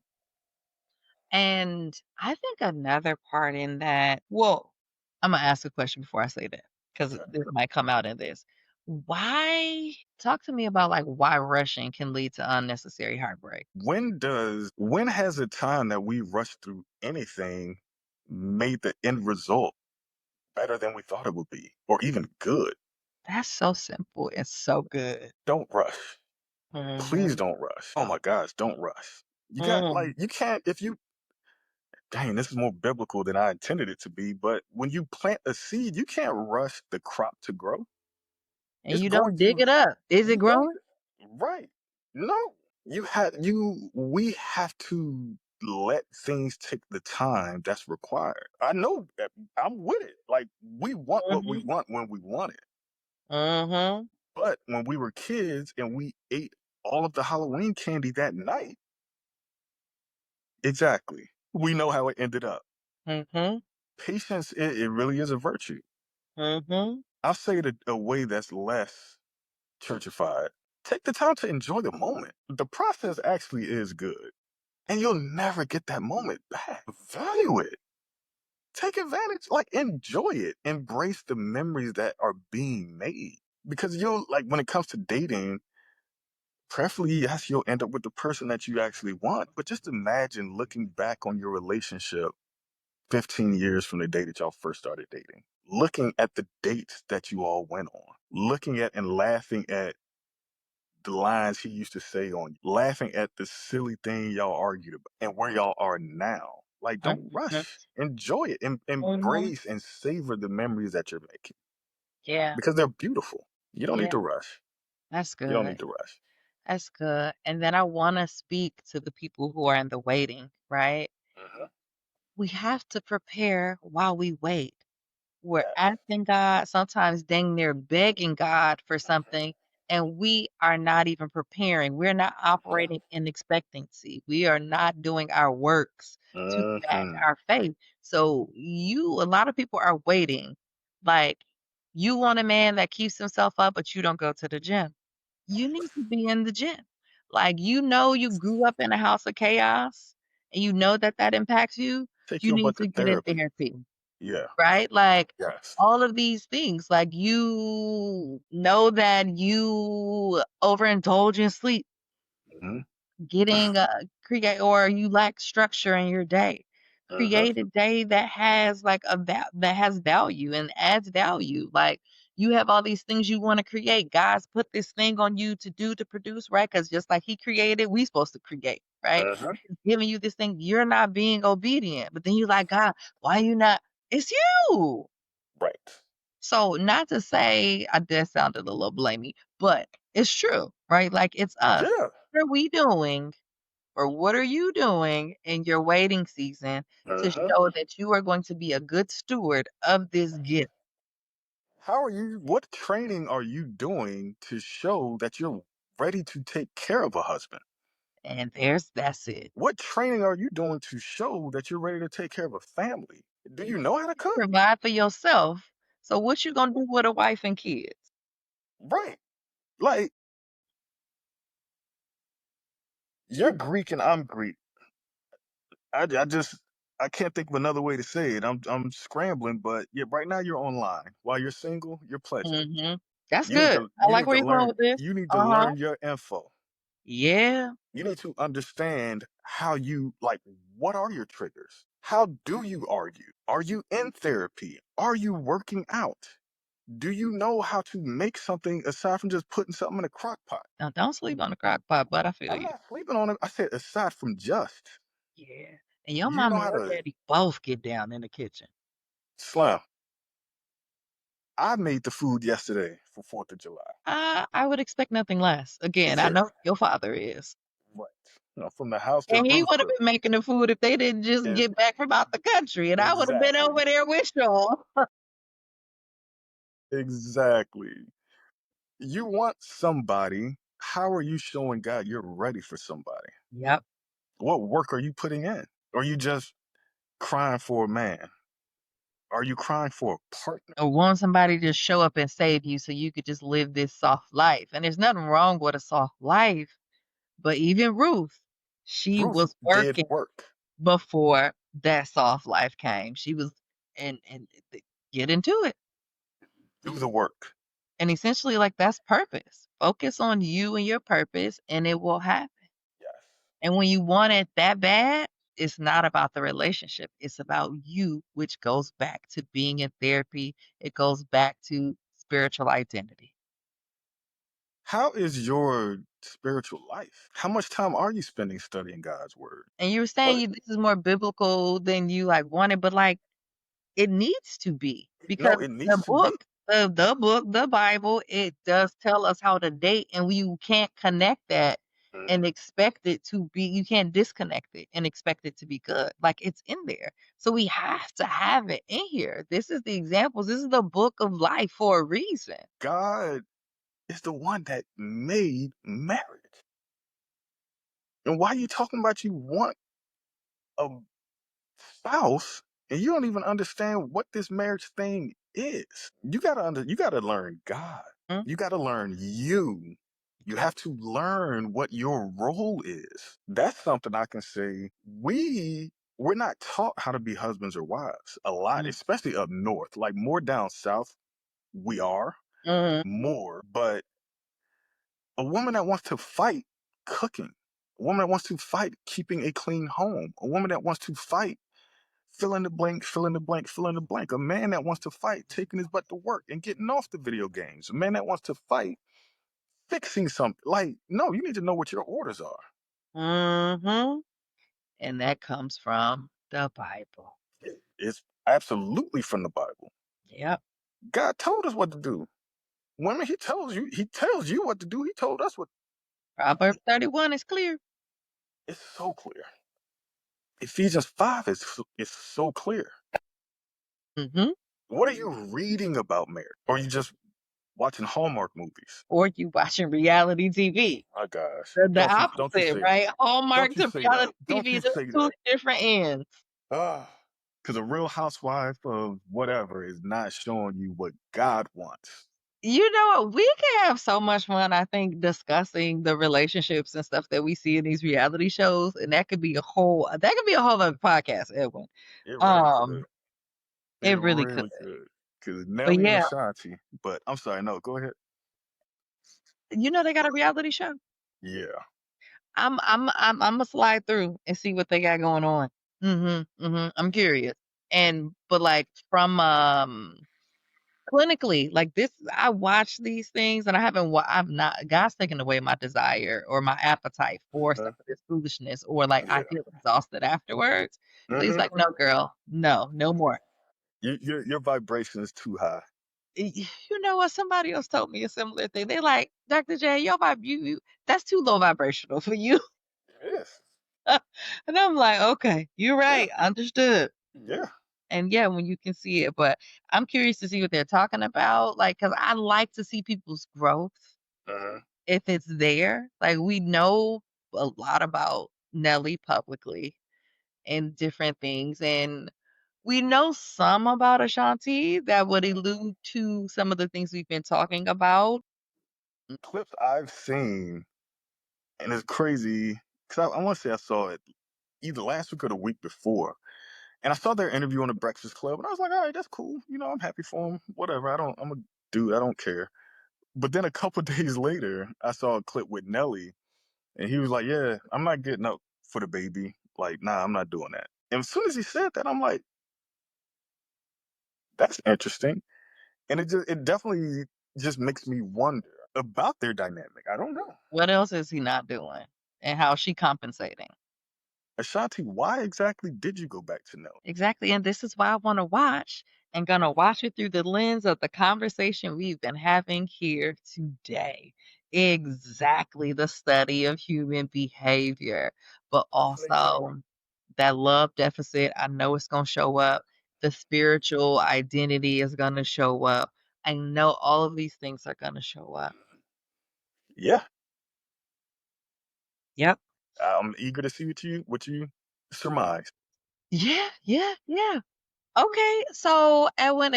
And I think another part in that, well, I'm gonna ask a question before I say that because Okay. this might come out in this. Why? Talk to me about like why rushing can lead to unnecessary heartbreak. When has a time that we rushed through anything made the end result better than we thought it would be or even good? That's so simple. It's so good. Don't rush. Please Mhm. don't rush. Oh my gosh, don't rush. Mm. You can't if you dang, this is more biblical than I intended it to be, but when you plant a seed, you can't rush the crop to grow. And It's you going don't dig to it up. Is it you don't growing? right. No. We have to let things take the time that's required. I know that I'm with it. Like we want what we Mhm. want when we want it. Mhm. But when we were kids and we ate all of the Halloween candy that night, exactly. We know how it ended up. Mhm. Patience, it really is a virtue. Mhm. I'll say it a way that's less churchified. Take the time to enjoy the moment. The process actually is good. And you'll never get that moment back. Value it. Take advantage, like enjoy it. Embrace the memories that are being made. Because you'll like when it comes to dating, preferably yes, you'll end up with the person that you actually want. But just imagine looking back on your relationship 15 years from the day that y'all first started dating. Looking at the dates that you all went on. Looking at and laughing at the lines he used to say on you, laughing at the silly thing y'all argued about and where y'all are now. Like, don't Mhm. rush. Enjoy it. Mhm. Embrace and savor the memories that you're making Yeah. because they're beautiful. You don't need Yeah. to rush. That's You don't good. need to rush. That's good. And then I want to speak to the people who are in the waiting, right? Mhm. We have to prepare while we wait. We're Yes. asking God, sometimes dang near begging God for something, and we are not even preparing. We're not Mhm. operating in expectancy. We are not doing our works to back Mhm. our faith. So a lot of people are waiting. Like you want a man that keeps himself up, but you don't go to the gym. You need to be in the gym. Like, you grew up in a house of chaos and you know that that impacts you. Take You your need butt to to get in therapy. therapy, Yeah. right? Like, Yes. all of these things, like, you know that you overindulge in sleep, Mhm. getting create or you lack structure in your day. Mhm. Create a day that has like that has value and adds value. Like you have all these things you want to create. God's put this thing on you to do to produce, right? Because just like He created, we supposed to create, right? Mhm. He's giving you this thing, you're not being obedient, but then you like God, why you not? It's you. Right. So not to say I that sounded a little blamey, but it's true, right? Like it's us. Yeah. What are we doing or what are you doing in your waiting season to Mhm. show that you are going to be a good steward of this gift? How are you? What training are you doing to show that you're ready to take care of a husband? And that's it. What training are you doing to show that you're ready to take care of a family? Do you know how to cook? Provide for yourself. So what you gonna do with a wife and kids? Right. Like, you're Greek and I'm Greek. I just, I can't think of another way to say it. I'm scrambling, but yeah, right now you're online. While you're single, you're pleasuring. That's good. I You like need where to you're going learn, with this. you need to Uh-huh. learn your info. Yeah. You need to understand how you like what are your triggers? How do you argue? Are you in therapy? Are you working out? Do you know how to make something aside from just putting something in a crock pot? Now don't sleep on the crock pot, but I feel I'm you. not sleeping on it. I said aside from just. Yeah. And your You mom know and how your to daddy both get down in the kitchen. slam. I made the food yesterday for 4th of July. I would expect nothing less. Again, I Yeah, know your father is. right. From the house that And he Ruth would have built. been making the food if they didn't just It, get back from out the country, and I would have been exactly. over there with y'all. Exactly. You want somebody. How are you showing God you're ready for somebody? Yep. What work are you putting in? Are you just crying for a man? Are you crying for a partner? Or want somebody to show up and save you so you could just live this soft life. And there's nothing wrong with a soft life, but even Ruth, she Ruth was did working work. before that soft life came. She was and get into it. Do the work. And essentially, like, that's purpose. Focus on you and your purpose, and it will happen. Yes. And when you want it that bad, it's not about the relationship. It's about you, which goes back to being in therapy. It goes back to spiritual identity. How is your spiritual life? How much time are you spending studying God's word? And you were saying What? this is more biblical than you like wanted, but like it needs to be because No, it the needs to book, be. the Bible, it does tell us how to date, and you can't connect that and Mhm. expect it to be. You can't disconnect it and expect it to be good. Like it's in there, so we have to have it in here. This is the examples. This is the book of life for a reason. God is the one that made marriage. And why are you talking about you want a spouse and you don't even understand what this marriage thing is? You gotta learn God. You gotta learn you. You have to learn what your role is. That's something I can say. We're not taught how to be husbands or wives a lot, Mhm. especially up north. Like more down south, we are Mhm. more. But a woman that wants to fight cooking, a woman that wants to fight keeping a clean home, a woman that wants to fight fill in the blank, fill in the blank, fill in the blank, a man that wants to fight taking his butt to work and getting off the video games, a man that wants to fight fixing something. Like, no, you need to know what your orders are. Mhm. And that comes from the Bible. It's absolutely from the Bible. Yep. God told us what to do. Women, he tells you what to do. He told us what. Proverbs 31 is clear. It's so clear. Ephesians 5 is so clear. Mhm. What are you reading about marriage? Or are you just watching Hallmark movies? Or you watching reality TV. My gosh. The Don't you opposite, say that. right? Hallmark Don't you to say that. reality Don't TV, you they're say 2 that. different ends. Ah. Because a real housewife of whatever is not showing you what God wants. You know what? We can have so much fun, I think, discussing the relationships and stuff that we see in these reality shows, and that could be a whole other podcast, Edwin. It really could. Um, It it really could. really could. Because But Nelly and yeah, Ashanti, but I'm sorry, no, go ahead. you know they got a reality show? Yeah. Imma slide through and see what they got going on. Mhm, mhm, I'm curious. But, like, from, clinically, like, this I watch these things, and I've not God's taken away my desire or my appetite for some Uh, of this foolishness, or, like, I yeah. feel exhausted afterwards. So he's Hmm. like, "No, girl. No, no more." Your vibration is too high. You know what? Somebody else told me a similar thing. They like, "Dr. J, your you that's too low vibrational for you." It is. And I'm like, "Okay, you're Yeah. right, understood." Yeah. And yeah, when you can see it, but I'm curious to see what they're talking about, like, cause I like to see people's growth Uh-huh. if it's there. Like, we know a lot about Nelly publicly and different things, and we know some about Ashanti that would allude to some of the things we've been talking about. Clips I've seen, and it's crazy, because I want to say I saw it either last week or the week before. And I saw their interview on the Breakfast Club, and I was like, all right, that's cool. I'm happy for him. Whatever. I'm a dude. I don't care. But then a couple days later, I saw a clip with Nelly, and he was like, yeah, I'm not getting up for the baby. Like, nah, I'm not doing that. And as soon as he said that, I'm like, that's interesting. And it definitely just makes me wonder about their dynamic. I don't know. What else is he not doing? And how is she compensating? Ashanti, why exactly did you go back to Nelly? Exactly, and this is why I wanna watch and gonna watch it through the lens of the conversation we've been having here today. Exactly, the study of human behavior, but also that love deficit, I know it's gonna show up. The spiritual identity is gonna show up. I know all of these things are gonna show up. Yeah, Yep. I'm eager to see what you surmise. Yeah, yeah, yeah. Okay, so I want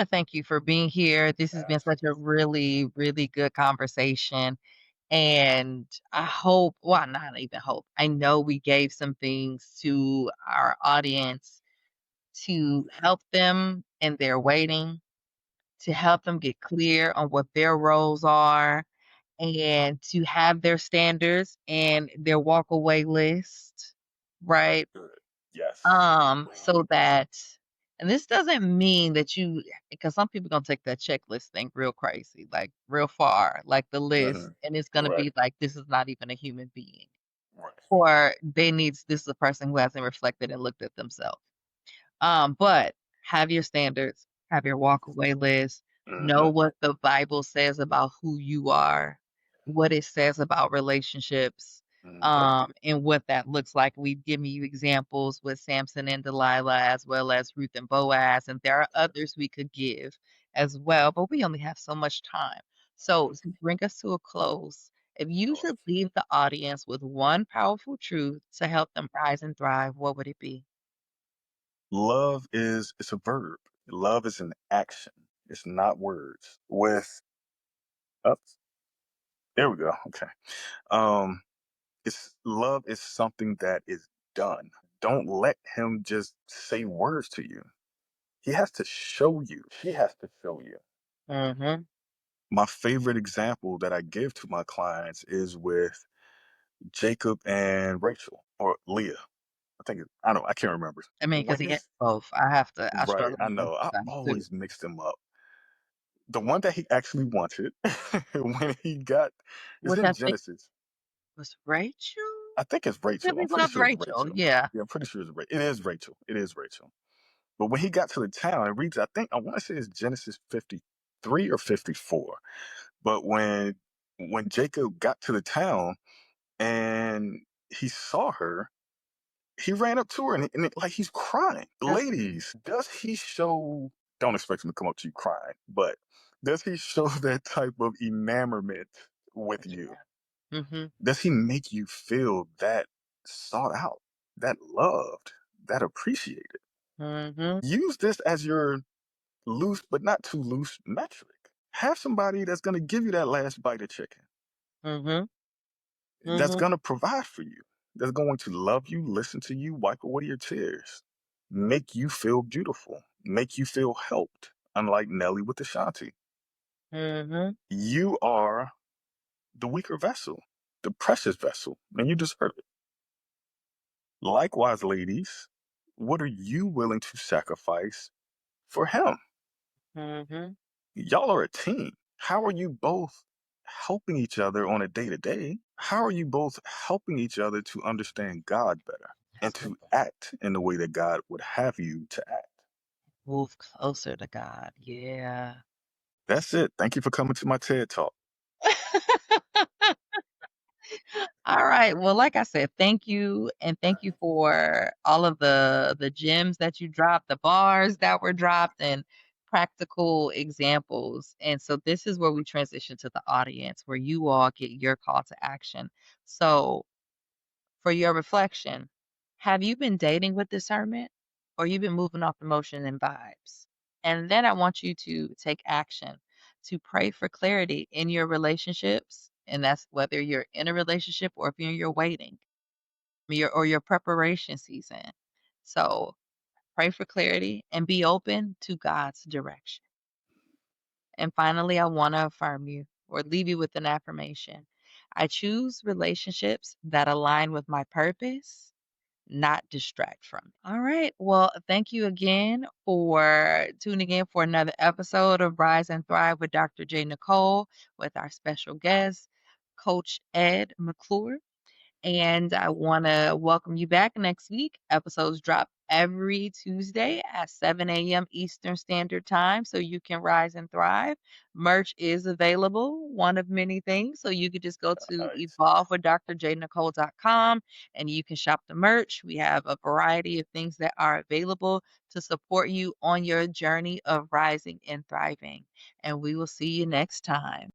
to thank you for being here. This has been such a really, really good conversation. And I hope, well, not even hope, I know we gave some things to our audience to help them in their waiting, to help them get clear on what their roles are, and to have their standards and their walk away list, right? Good. Yes. So that, and this doesn't mean that you, because some people gonna take that checklist thing real crazy, like real far, like the list, Mhm. and it's gonna Right. be like this is not even a human being, Right. or they needs this is a person who hasn't reflected and looked at themselves. But have your standards, have your walk away list, know Mhm. what the Bible says about who you are, what it says about relationships, Mhm. and what that looks like. We've given you examples with Samson and Delilah, as well as Ruth and Boaz, and there are others we could give as well, but we only have so much time. So to bring us to a close, if you should leave the audience with one powerful truth to help them rise and thrive, what would it be? Love is it's a verb. Love is an action. It's not words. With up there we go. Okay. Um it's love is something that is done. Don't let him just say words to you. He has to show you. She has to show you. Mm-hmm. My favorite example that I give to my clients is with Jacob and Rachel or Leah. I don't I can't remember. I mean, because When he had his both. I right, struggle I with both know. I of them too. always mix them up. The one that he actually wanted when he got it's Which in I think Genesis. was Rachel? I think it's He Rachel. I'm really pretty loved sure it's Rachel, Rachel. yeah. Yeah, I'm pretty sure it is Rachel. It is Rachel. But when he got to the town, it reads, I think I want to say it's Genesis 53 or 54. But when Jacob got to the town and he saw her, he ran up to her like he's crying. That's Ladies, does he show? Don't expect him to come up to you crying, but does he show that type of enamorment with you? mhm, Does he make you feel that sought out, that loved, that appreciated? mhm, Use this as your loose but not too loose metric. Have somebody that's going to give you that last bite of chicken, mhm, that's mhm, going to provide for you, that's going to love you, listen to you, wipe away your tears, make you feel beautiful, make you feel helped, unlike Nelly with Ashanti. mhm, You are the weaker vessel, the precious vessel, and you deserve it. Likewise, ladies, what are you willing to sacrifice for him? mhm. Y'all are a team. How are you both helping each other on a day to day? How are you both helping each other to understand God better and That's to good. act in the way that God would have you to act? Move closer to God, yeah. That's it. Thank you for coming to my TED Talk. All right. Well, like I said, thank you, and thank you for all of the gems that you dropped, the bars that were dropped, and practical examples. And so this is where we transition to the audience, where you all get your call to action. So for your reflection, have you been dating with discernment, or you been moving off emotion and vibes? And then I want you to take action to pray for clarity in your relationships, and that's whether you're in a relationship or if you're waiting, or your preparation season. So pray for clarity and be open to God's direction. And finally, I want to affirm you or leave you with an affirmation. I choose relationships that align with my purpose, not distract from it. All right. Well, thank you again for tuning in for another episode of Rise and Thrive with Dr. J. Nicole with our special guest, Coach Ed McClure. And I want to welcome you back next week. Episodes drop every Tuesday at 7 a.m. Eastern Standard Time so you can rise and thrive. Merch is available, one of many things. So you could just go to Nice. evolvewithdrjnicole.com and you can shop the merch. We have a variety of things that are available to support you on your journey of rising and thriving. And we will see you next time.